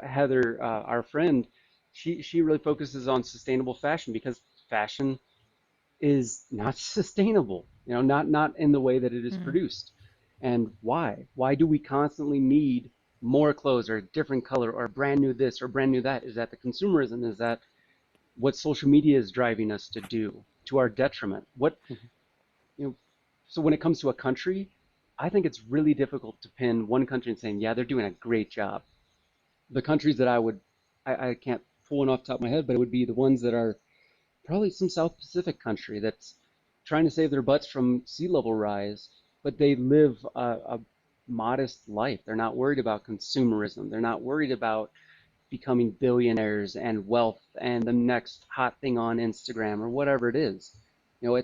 Heather, our friend, she really focuses on sustainable fashion because fashion is not sustainable, not in the way that it is Mm. produced. And why? Why do we constantly need more clothes or a different color or brand new this or brand new that? Is that the consumerism? Is that what social media is driving us to do to our detriment? You know, so when it comes to a country, I think it's really difficult to pin one country and saying, yeah, they're doing a great job. The countries that I can't pull one off the top of my head, but it would be the ones that are probably some South Pacific country that's trying to save their butts from sea level rise, but they live a modest life. They're not worried about consumerism. They're not worried about becoming billionaires and wealth and the next hot thing on Instagram or whatever it is. You know,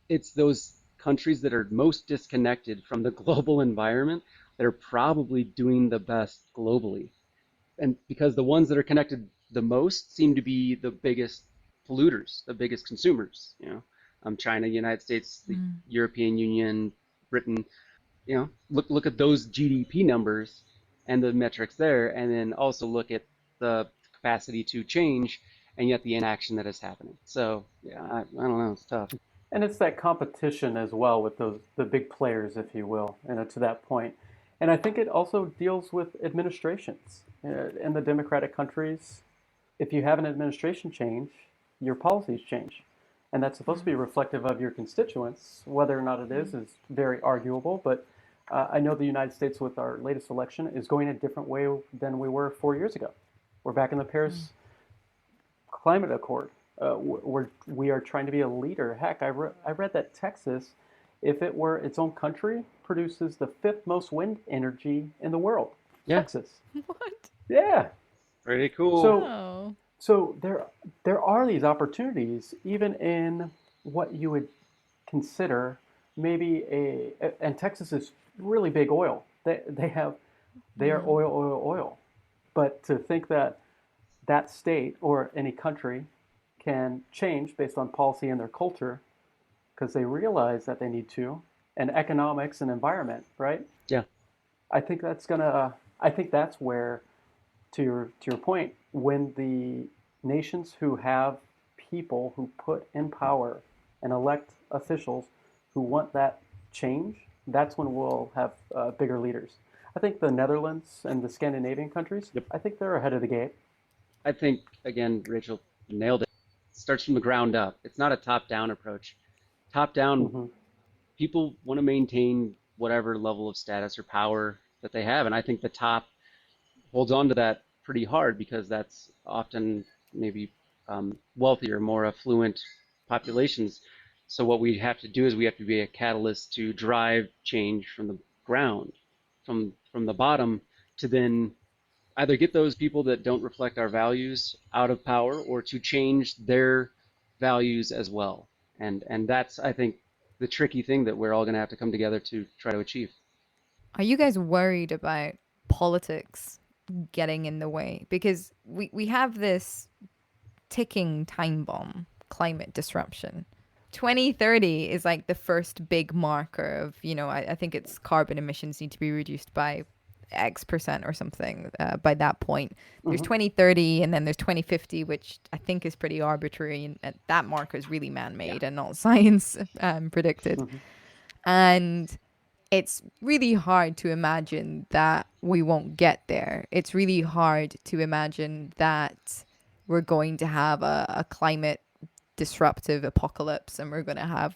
it's those countries that are most disconnected from the global environment that are probably doing the best globally. And because the ones that are connected the most seem to be the biggest polluters, the biggest consumers, China, United States, the Mm. European Union, Britain, look at those GDP numbers and the metrics there, and then also look at the capacity to change and yet the inaction that is happening. So yeah, I don't know, it's tough. And it's that competition as well with the big players, if you will, to that point. And I think it also deals with administrations. In the democratic countries, if you have an administration change, your policies change. And that's supposed to be Mm. reflective of your constituents. Whether or not it Mm. is very arguable. But I know the United States, with our latest election, is going a different way than we were 4 years ago. We're back in the Mm. Paris Climate Accord. We are trying to be a leader. Heck, I read that Texas, if it were its own country, produces the fifth most wind energy in the world. Yeah, Texas. What? Yeah. pretty cool. So Oh. so there are these opportunities even in what you would consider maybe and Texas is really big oil. They are Mm. oil, oil, oil. But to think that that state or any country can change based on policy and their culture because they realize that they need to, and economics and environment, right? Yeah, I think that's gonna. I think that's where, to your point, when the nations who have people who put in power and elect officials who want that change, that's when we'll have bigger leaders. I think the Netherlands and the Scandinavian countries, yep. I think they're ahead of the game. I think again, Rachel nailed it. It starts from the ground up. It's not a top-down approach. Top-down, Hmm. people want to maintain whatever level of status or power that they have, and I think the top holds on to that pretty hard because that's often maybe wealthier, more affluent populations. So what we have to do is we have to be a catalyst to drive change from the ground, from the bottom, to then either get those people that don't reflect our values out of power or to change their values as well. And that's I think the tricky thing that we're all going to have to come together to try to achieve. Are you guys worried about politics getting in the way? Because we have this ticking time bomb, climate disruption. 2030 is like the first big marker of, I think it's carbon emissions need to be reduced by X% or something by that point. There's Hmm. 2030 and then there's 2050, which I think is pretty arbitrary. And that marker is really man Yeah. made and not science predicted. Hmm. And it's really hard to imagine that we won't get there. It's really hard to imagine that we're going to have a climate disruptive apocalypse and we're going to have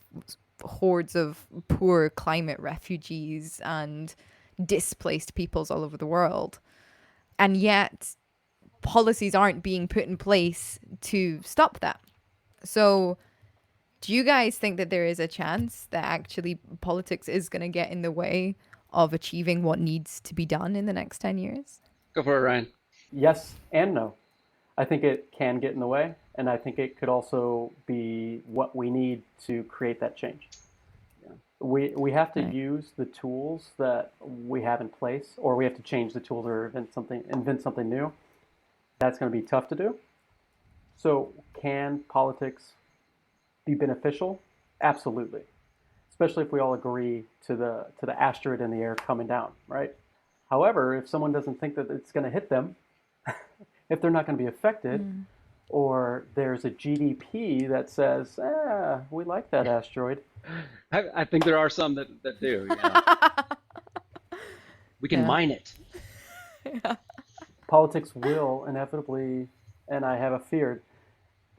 hordes of poor climate refugees and displaced peoples all over the world. And yet, policies aren't being put in place to stop that. So, do you guys think that there is a chance that actually politics is going to get in the way of achieving what needs to be done in the next 10 years? Go for it, Ryan. Yes and no. I think it can get in the way, and I think it could also be what we need to create that change. Yeah. We have to Right. use the tools that we have in place, or we have to change the tools or invent something new. That's going to be tough to do. So can politics be beneficial? Absolutely. Especially if we all agree to the asteroid in the air coming down, right? However, if someone doesn't think that it's going to hit them, if they're not going to be affected, or there's a GDP that says, we like that asteroid. I think there are some that do. Yeah. We can Yeah. mine it. Yeah. Politics will inevitably, and I have a fear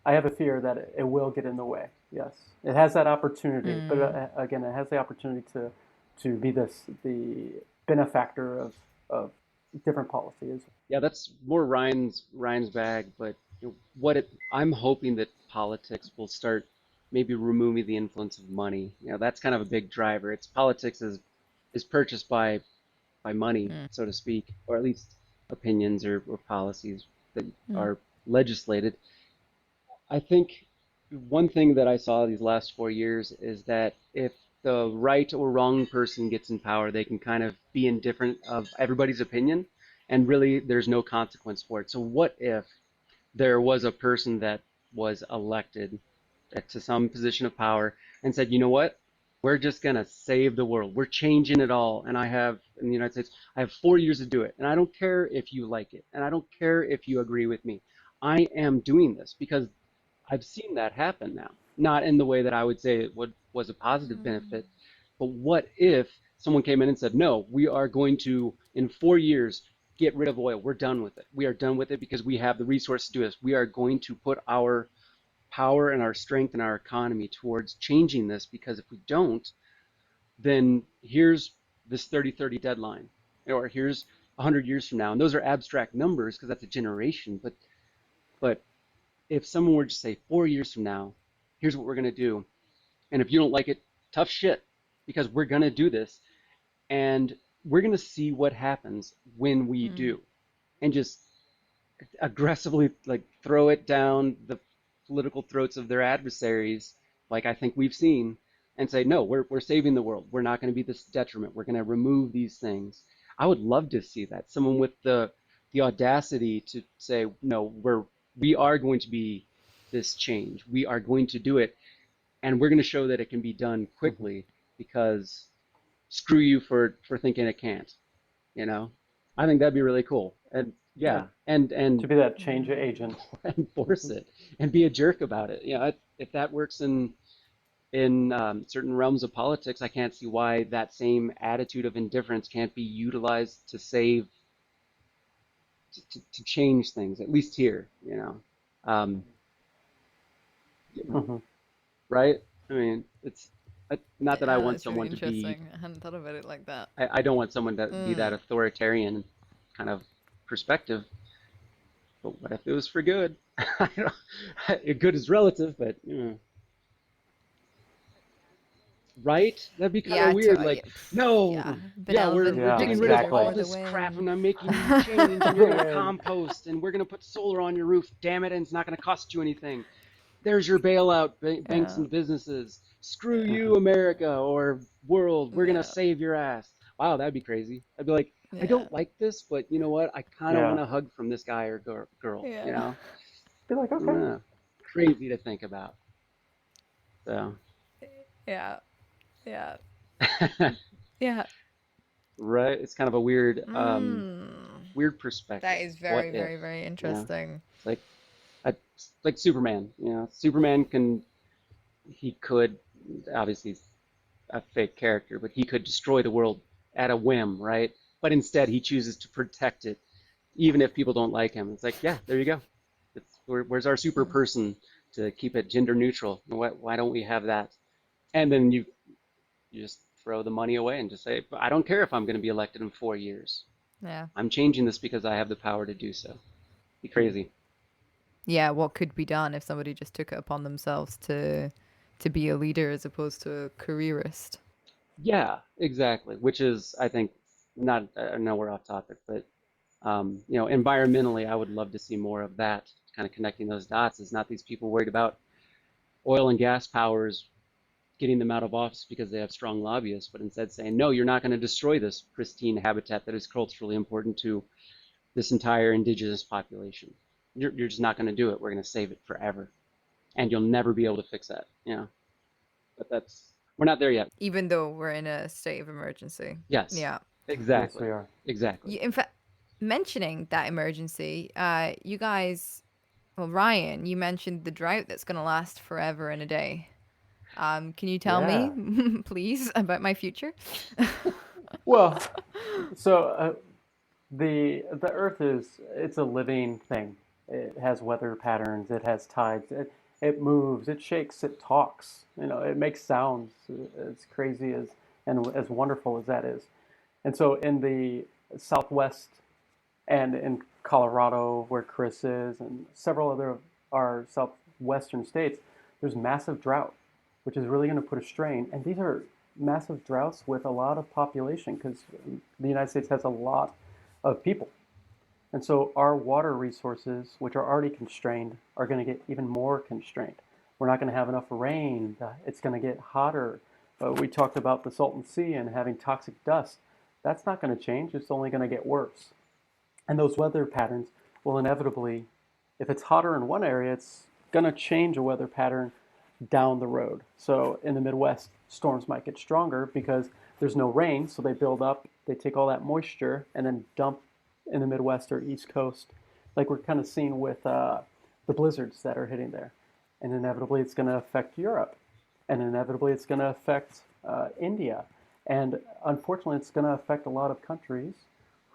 that it will get in the way. Yes, it has that opportunity, but again, it has the opportunity to be the benefactor of different policies. Yeah, that's more Ryan's bag. But I'm hoping that politics will start maybe removing the influence of money. That's kind of a big driver. It's politics is purchased by money, so to speak, or at least opinions or policies that are legislated. I think one thing that I saw these last 4 years is that if the right or wrong person gets in power, they can kind of be indifferent of everybody's opinion, and really there's no consequence for it. So what if there was a person that was elected to some position of power and said, you know what? We're just going to save the world. We're changing it all. And in the United States, I have 4 years to do it. And I don't care if you like it. And I don't care if you agree with me. I am doing this because I've seen that happen now. Not in the way that I would say was a positive benefit. But what if someone came in and said, no, we are going to, in 4 years, get rid of oil. We're done with it. We are done with it because we have the resources to do this. We are going to put our power and our strength and our economy towards changing this, because if we don't, then here's this 30-30 deadline, or here's 100 years from now. And those are abstract numbers because that's a generation. But if someone were to say 4 years from now, here's what we're going to do. And if you don't like it, tough shit, because we're going to do this. And we're going to see what happens when we do. And just aggressively throw it down the political throats of their adversaries, like I think we've seen, and say, no, we're saving the world. We're not going to be this detriment. We're going to remove these things. I would love to see that. Someone with the audacity to say, no, we are going to be this change. We are going to do it, and we're going to show that it can be done quickly, because screw you for thinking it can't. I think that'd be really cool. And yeah, and to be that change agent, enforce it and be a jerk about it. If that works in certain realms of politics, I can't see why that same attitude of indifference can't be utilized to save, to change things, at least here. Um, right? I mean, it's not that I want That's really someone to be. interesting. I hadn't thought about it like that. I don't want someone to be that authoritarian kind of perspective. But what if it was for good? Good is relative, but right? That'd be kind of weird. Like, no, we're getting rid of all this crap, and I'm making you change, and you're gonna compost, and we're gonna put solar on your roof. Damn it, and it's not gonna cost you anything. There's your bailout, banks and businesses. Screw you, America or world. We're gonna save your ass. Wow, that'd be crazy. I'd be like, I don't like this, but you know what? I kind of want a hug from this guy or girl. Be like, okay. Crazy to think about. So. Yeah. Yeah. Right. It's kind of a weird, weird perspective. That is very, very, very interesting. It's like Superman. Superman could obviously he's a fake character, but he could destroy the world at a whim, right? But instead he chooses to protect it, even if people don't like him. It's like, yeah, there you go. Where's our super person to keep it gender neutral? Why don't we have that? And then you just throw the money away and just say, I don't care if I'm going to be elected in 4 years. Yeah. I'm changing this because I have the power to do so. Be crazy. Yeah, what could be done if somebody just took it upon themselves to be a leader as opposed to a careerist? Yeah, exactly. Which is, I think, not, I know we're off topic, but environmentally, I would love to see more of that, kind of connecting those dots. It's not these people worried about oil and gas powers getting them out of office because they have strong lobbyists, but instead saying, no, you're not going to destroy this pristine habitat that is culturally important to this entire indigenous population. you're just not going to do it. We're going to save it forever, and you'll never be able to fix that. But we're not there yet. Even though we're in a state of emergency. Yes, Yeah. Yes, exactly, we are. exactly. In fact, mentioning that emergency, you guys, well, Ryan, you mentioned the drought that's going to last forever and a day. Can you tell me, Yeah. please, about my future? Well, so the Earth it's a living thing. It has weather patterns. It has tides. It moves. It shakes. It talks. It makes sounds. As crazy as and as wonderful as that is. And so in the Southwest and in Colorado, where Chris is, and several other of our southwestern states, there's massive drought, which is really going to put a strain. And these are massive droughts with a lot of population because the United States has a lot of people. And so our water resources, which are already constrained, are going to get even more constrained. We're not going to have enough rain. It's going to get hotter. We talked about the Salton Sea and having toxic dust. That's not going to change. It's only going to get worse. And those weather patterns will inevitably, if it's hotter in one area, it's going to change a weather pattern down the road. So in the Midwest, storms might get stronger because there's no rain, so they build up, they take all that moisture and then dump in the Midwest or East Coast, like we're kind of seeing with the blizzards that are hitting there. And inevitably, it's going to affect Europe, and inevitably, it's going to affect India, and unfortunately, it's going to affect a lot of countries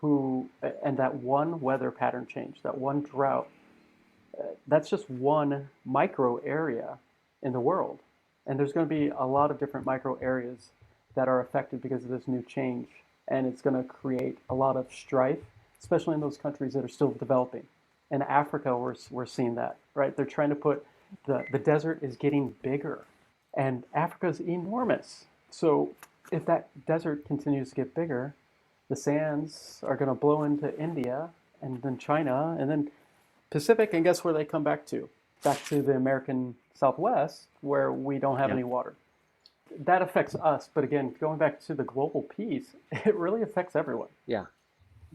and that one weather pattern change, that one drought, that's just one micro area in the world. And there's going to be a lot of different micro areas that are affected because of this new change. And it's going to create a lot of strife, especially in those countries that are still developing. In Africa, we're seeing that, right? They're trying to put the desert is getting bigger, and Africa is enormous. So if that desert continues to get bigger, the sands are going to blow into India and then China and then Pacific, and guess where they come back to? Back to the American Southwest, where we don't have Yeah. any water. That affects us, but again, going back to the global piece, it really affects everyone. Yeah.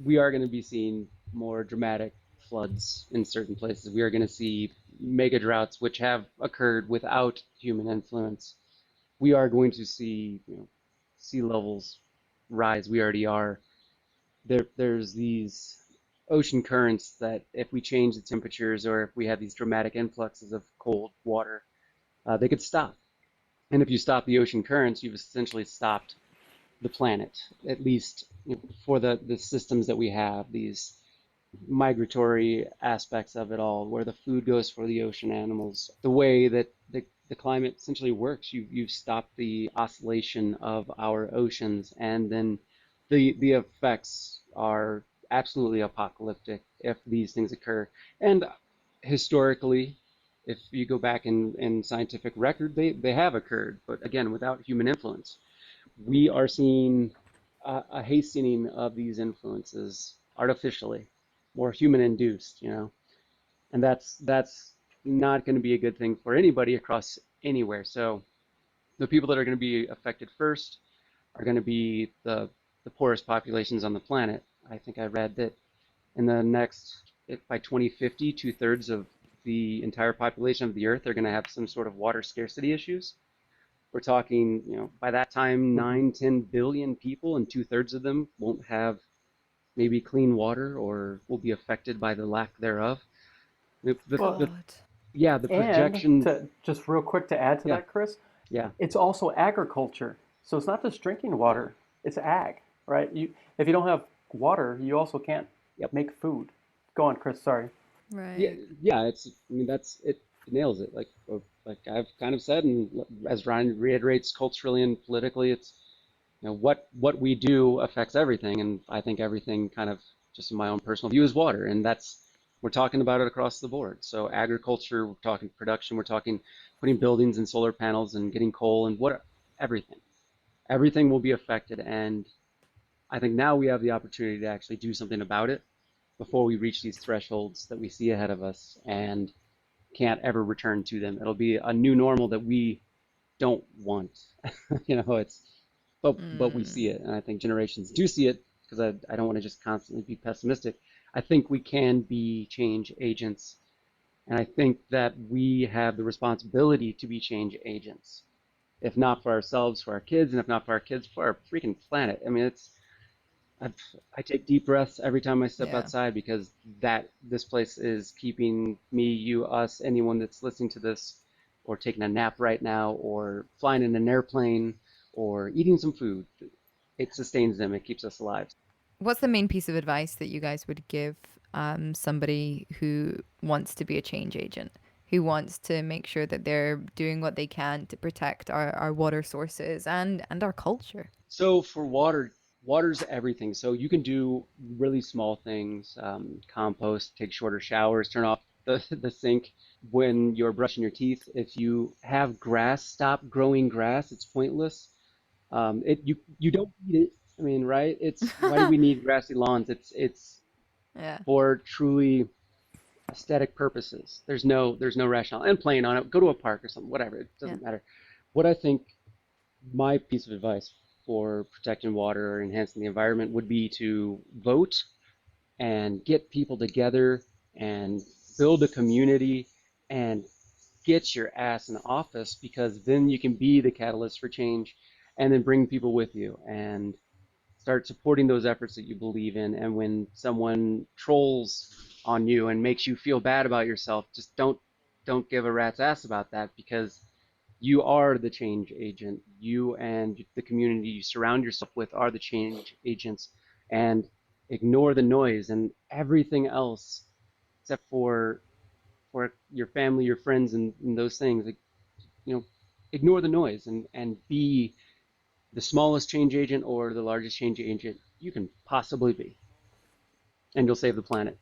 We are going to be seeing more dramatic floods in certain places. We are going to see mega droughts, which have occurred without human influence. We are going to see, sea levels rise. We already are. There's these ocean currents that if we change the temperatures or if we have these dramatic influxes of cold water, they could stop. And if you stop the ocean currents, you've essentially stopped the planet, at least for the systems that we have, these migratory aspects of it all, where the food goes for the ocean animals, the way that the climate essentially works. You've stopped the oscillation of our oceans, and then the effects are absolutely apocalyptic if these things occur. And historically, if you go back in scientific record, they have occurred, but again, without human influence. We are seeing a hastening of these influences artificially, more human induced, and that's not going to be a good thing for anybody across anywhere. So the people that are going to be affected first are going to be the poorest populations on the planet. I think I read that in the next, by 2050, two-thirds of the entire population of the Earth are going to have some sort of water scarcity issues. We're talking, by that time, Mm-hmm. 9, 10 billion people, and two-thirds of them won't have maybe clean water or will be affected by the lack thereof. The, the, Well, the God. yeah, the and projections. to just real quick to add to Yeah, that, Chris, yeah, it's also agriculture. So it's not just drinking yeah, water; it's ag, right? If you don't have water, you also can't yep. make food. Go on, Chris. Sorry. Yeah, Right. yeah. I mean, that's it. Nails it. Like I've kind of said, and as Ryan reiterates, culturally and politically, it's what we do affects everything, and I think everything kind of just in my own personal view is water, and we're talking about it across the board. So agriculture, we're talking production, we're talking putting buildings and solar panels and getting coal and everything. Everything will be affected, and I think now we have the opportunity to actually do something about it before we reach these thresholds that we see ahead of us and can't ever return to them. It'll be a new normal that we don't want. It's but we Mm. see it, and I think generations do see it because I don't want to just constantly be pessimistic. I think we can be change agents, and I think that we have the responsibility to be change agents, if not for ourselves, for our kids, and if not for our kids, for our freaking planet. I mean, I've, I take deep breaths every time I step Yeah. outside because this place is keeping me, you, us, anyone that's listening to this, or taking a nap right now, or flying in an airplane, or eating some food. It sustains them. It keeps us alive. What's the main piece of advice that you guys would give somebody who wants to be a change agent, who wants to make sure that they're doing what they can to protect our water sources and our culture? So for water's everything. So you can do really small things, compost, take shorter showers, turn off the sink when you're brushing your teeth. If you have grass, stop growing grass. It's pointless. You don't need it. I mean, right? It's why do we need grassy lawns? It's Yeah. for truly aesthetic purposes. There's no rationale. And playing on it, go to a park or something, whatever. It Yeah. doesn't matter. What I think my piece of advice for protecting water or enhancing the environment would be to vote and get people together and build a community and get your ass in office, because then you can be the catalyst for change and then bring people with you and start supporting those efforts that you believe in. And when someone trolls on you and makes you feel bad about yourself, just don't give a rat's ass about that, because you are the change agent. You and the community you surround yourself with are the change agents, and ignore the noise and everything else except for your family, your friends, and those things. Like, you know, ignore the noise and be the smallest change agent or the largest change agent you can possibly be, and you'll save the planet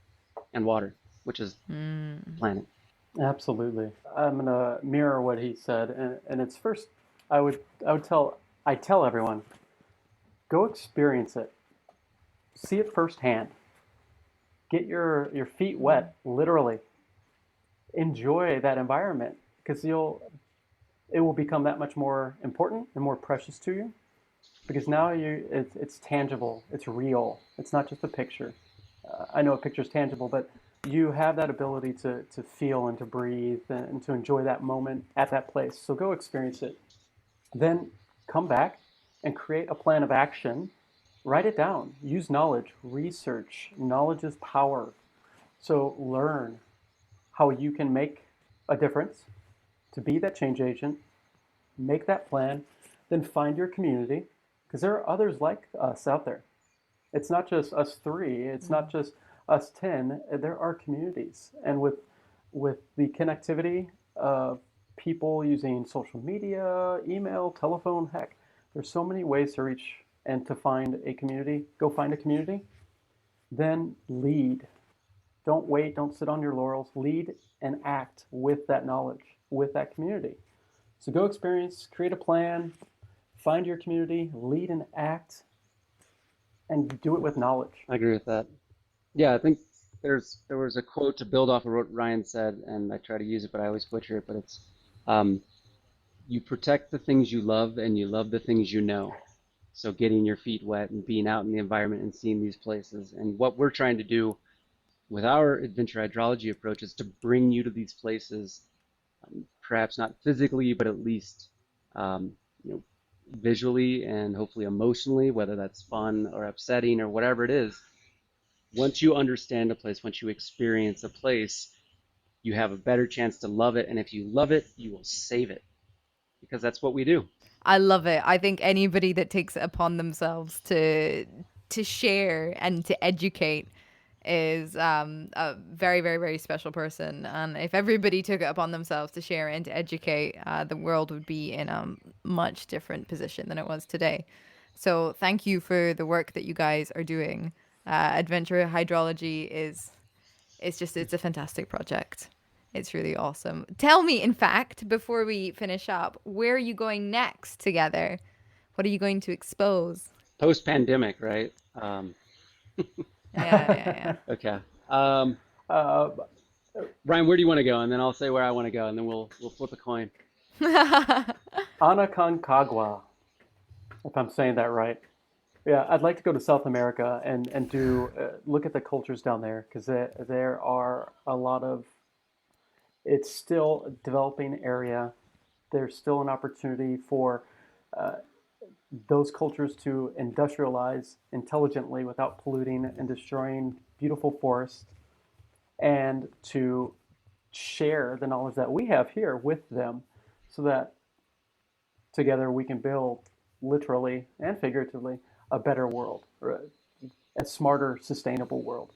and water, which is the Mm. planet. Absolutely. I'm gonna mirror what he said, and it's first. I tell everyone, go experience it, see it firsthand, get your feet wet, literally. Enjoy that environment because it will become that much more important and more precious to you because now it's tangible, it's real, it's not just a picture. I know a picture is tangible, but you have that ability to feel and to breathe and to enjoy that moment at that place. So go experience it. Then come back and create a plan of action. Write it down. Use knowledge. Research. Knowledge is power. So learn how you can make a difference to be that change agent. Make that plan. Then find your community because there are others like us out there. It's not just us three. It's not just us 10. There are communities, and with the connectivity of people using social media, email, telephone, heck, there's so many ways to reach and to find a community. Go find a community, then lead. Don't wait. Don't sit on your laurels. Lead and act with that knowledge, with that community. So go experience, create a plan, find your community, lead and act, and do it with knowledge. I agree with that. Yeah, I think there was a quote to build off of what Ryan said, and I try to use it, but I always butcher it. But it's um, you protect the things you love, and you love the things you know. So getting your feet wet and being out in the environment and seeing these places, and what we're trying to do with our adventure hydrology approach is to bring you to these places, perhaps not physically, but at least um, you know, visually and hopefully emotionally, whether that's fun or upsetting or whatever it is. Once you understand a place, once you experience a place, you have a better chance to love it. And if you love it, you will save it, because that's what we do. I love it. I think anybody that takes it upon themselves to share and to educate is a very, very, very special person. And if everybody took it upon themselves to share and to educate, the world would be in a much different position than it was today. So thank you for the work that you guys are doing. Adventure Hydrology is it's a fantastic project. It's really awesome. Tell me, in fact, before we finish up, where are you going next together? What are you going to expose? Post pandemic, right? Yeah, Okay. Um, uh, Ryan, where do you want to go? And then I'll say where I want to go, and then we'll flip a coin. yeah. Anaconcagua, if I'm saying that right. Yeah, I'd like to go to South America and do look at the cultures down there because there are a lot of. It's still a developing area. There's still an opportunity for uh, those cultures to industrialize intelligently without polluting and destroying beautiful forests, and to share the knowledge that we have here with them, so that together we can build, literally and figuratively, a better world, or a smarter, sustainable world.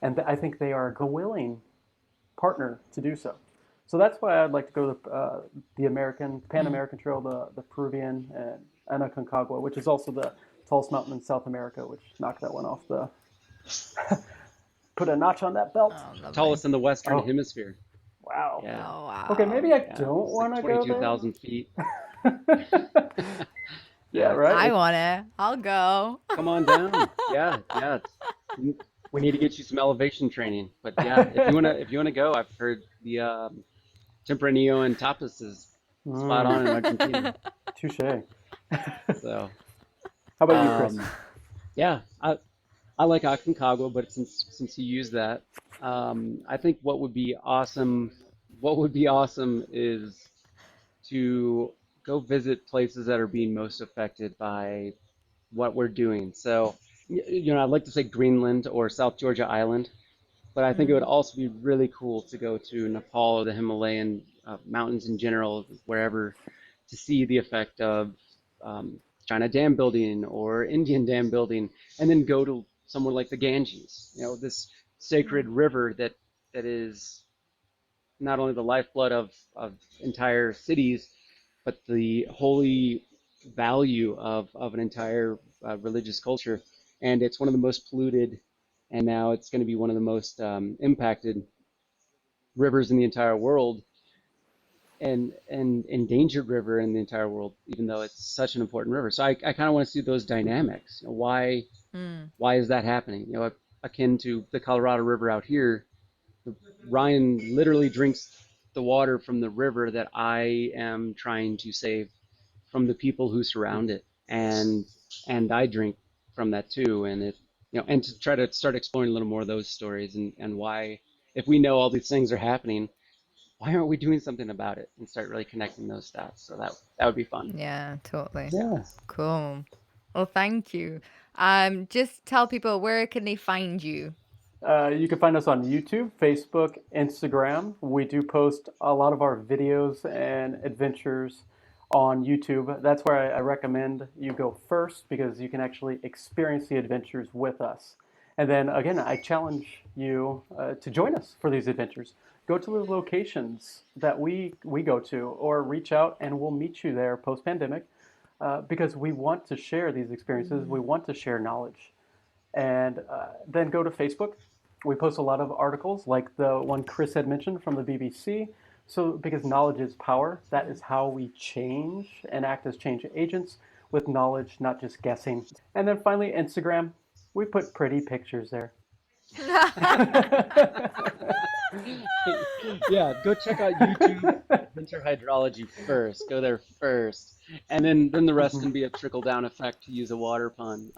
And I think they are a willing partner to do so. So that's why I'd like to go to the Pan Mm. American Trail, the Peruvian, and Aconcagua, which is also the tallest mountain in South America, which knocked that one off the, put a notch on that belt. Oh, lovely. Tallest in the Western Oh, Hemisphere. wow. Yeah, Oh, Okay, wow. maybe I yeah. don't It's like want to go 22,000 feet. there. Yeah, Yeah, I right. want to. I'll go. come on down. Yeah, yeah. We need to get you some elevation training. But yeah, if you wanna go, I've heard the Tempranillo and Tapas is spot on Mm, in Argentina. touche. So How about you, Chris? um, yeah, I like Aconcagua, but since you use that, I think what would be awesome is to go visit places that are being most affected by what we're doing. So, I'd like to say Greenland or South Georgia Island, but I think it would Mm. also be really cool to go to Nepal or the Himalayan mountains in general, wherever, to see the effect of um, China dam building or Indian dam building, and then go to somewhere like the Ganges, this sacred river that is not only the lifeblood of entire cities, but the holy value of an entire religious culture. And it's one of the most polluted, and now it's going to be one of the most impacted rivers in the entire world, and endangered river in the entire world, even though it's such an important river. So I kind of want to see those dynamics. Mm. Why is that happening? Akin to the Colorado River out here, Ryan literally drinks the water from the river that I am trying to save from the people who surround it, and I drink from that too. And and to try to start exploring a little more of those stories, and why, if we know all these things are happening, why aren't we doing something about it, and start really connecting those dots. So that would be fun. Yeah, totally. Yeah. Yeah. Cool. Well, thank you. Just tell people, where can they find you? You can find us on YouTube, Facebook, Instagram. We do post a lot of our videos and adventures on YouTube. That's where I recommend you go first, because you can actually experience the adventures with us. And then again, I challenge you to join us for these adventures. Go to the locations that we go to, or reach out and we'll meet you there post pandemic, because we want to share these experiences. We want to share knowledge. And then go to Facebook. We post a lot of articles, like the one Chris had mentioned from the BBC. So, because knowledge is power, that is how we change and act as change agents, with knowledge, not just guessing. And then finally, Instagram. We put pretty pictures there. Yeah, go check out YouTube Adventure Hydrology first. Go there first, and then the rest can be a trickle down effect, to use a water pun.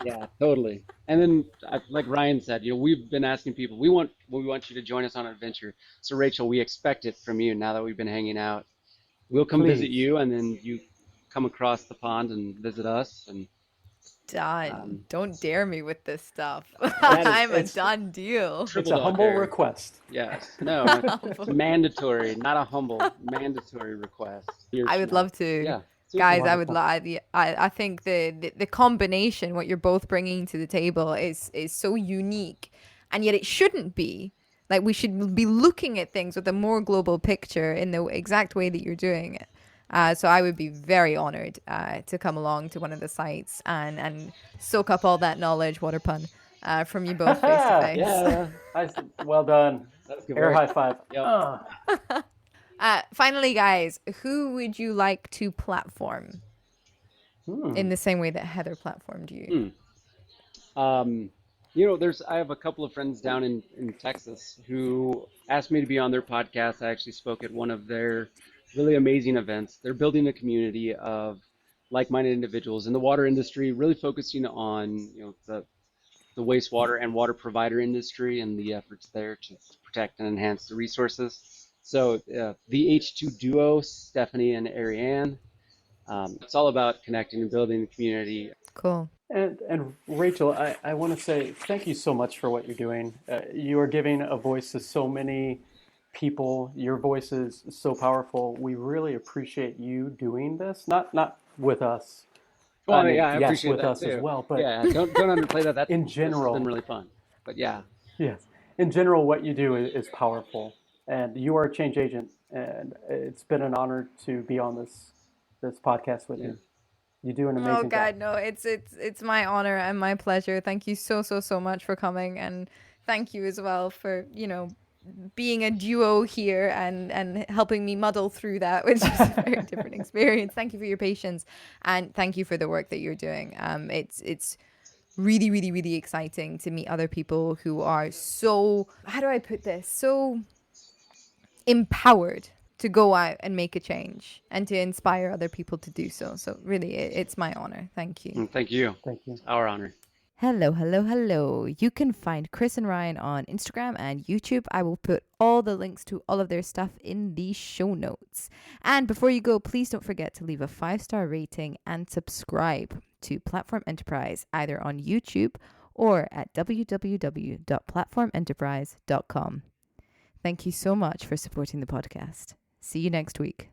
Yeah, totally. And then, like Ryan said, we've been asking people. We want you to join us on an adventure. So Rachel, we expect it from you now that we've been hanging out. We'll come visit Please. you, and then you come across the pond and visit us. And Done. um, Don't dare me with this stuff. that is I'm a It's done deal. it's triple a humble dogger. request. Yes. No, it's mandatory, not a humble, mandatory request. Years I from would now. love to. Yeah, super. Guys, I would Wonderful. love. I think the combination, what you're both bringing to the table, is so unique, and yet it shouldn't be. Like, we should be looking at things with a more global picture in the exact way that you're doing it. So I would be very honored to come along to one of the sites and soak up all that knowledge, water pun, from you both face to face. Yeah, Well done. that's good Air work. high five. Yep. Finally, guys, who would you like to platform in Hmm. the same way that Heather platformed you? Hmm. I have a couple of friends down in Texas who asked me to be on their podcast. I actually spoke at one of their really amazing events. They're building a community of like-minded individuals in the water industry, really focusing on the wastewater and water provider industry and the efforts there to protect and enhance the resources. So the H2 duo, Stephanie and Ariane, it's all about connecting and building the community. Cool. And Rachel, I want to say thank you so much for what you're doing. You are giving a voice to so many people. Your voice is so powerful. We really appreciate you doing this. Not with us. Well, I mean, yeah, I yes, appreciate with that us as too. well, but Yeah, don't underplay that. in This has been general, really fun. But yeah, yes, in general, what you do is powerful, and you are a change agent. And it's been an honor to be on this podcast with yeah. you. You do an Oh amazing job. God, no, it's my honor and my pleasure. Thank you so much for coming, and thank you as well for, being a duo here and helping me muddle through that, which is a very different experience. Thank you for your patience, and thank you for the work that you're doing. It's really exciting to meet other people who are so, how do I put this, so empowered to go out and make a change and to inspire other people to do so. So really, it's my honor. Thank you. And thank you. Thank you. It's our honor. Hello. You can find Chris and Ryan on Instagram and YouTube. I will put all the links to all of their stuff in the show notes. And before you go, please don't forget to leave a 5-star rating and subscribe to Platform Enterprise either on YouTube or at www.platformenterprise.com. Thank you so much for supporting the podcast. See you next week.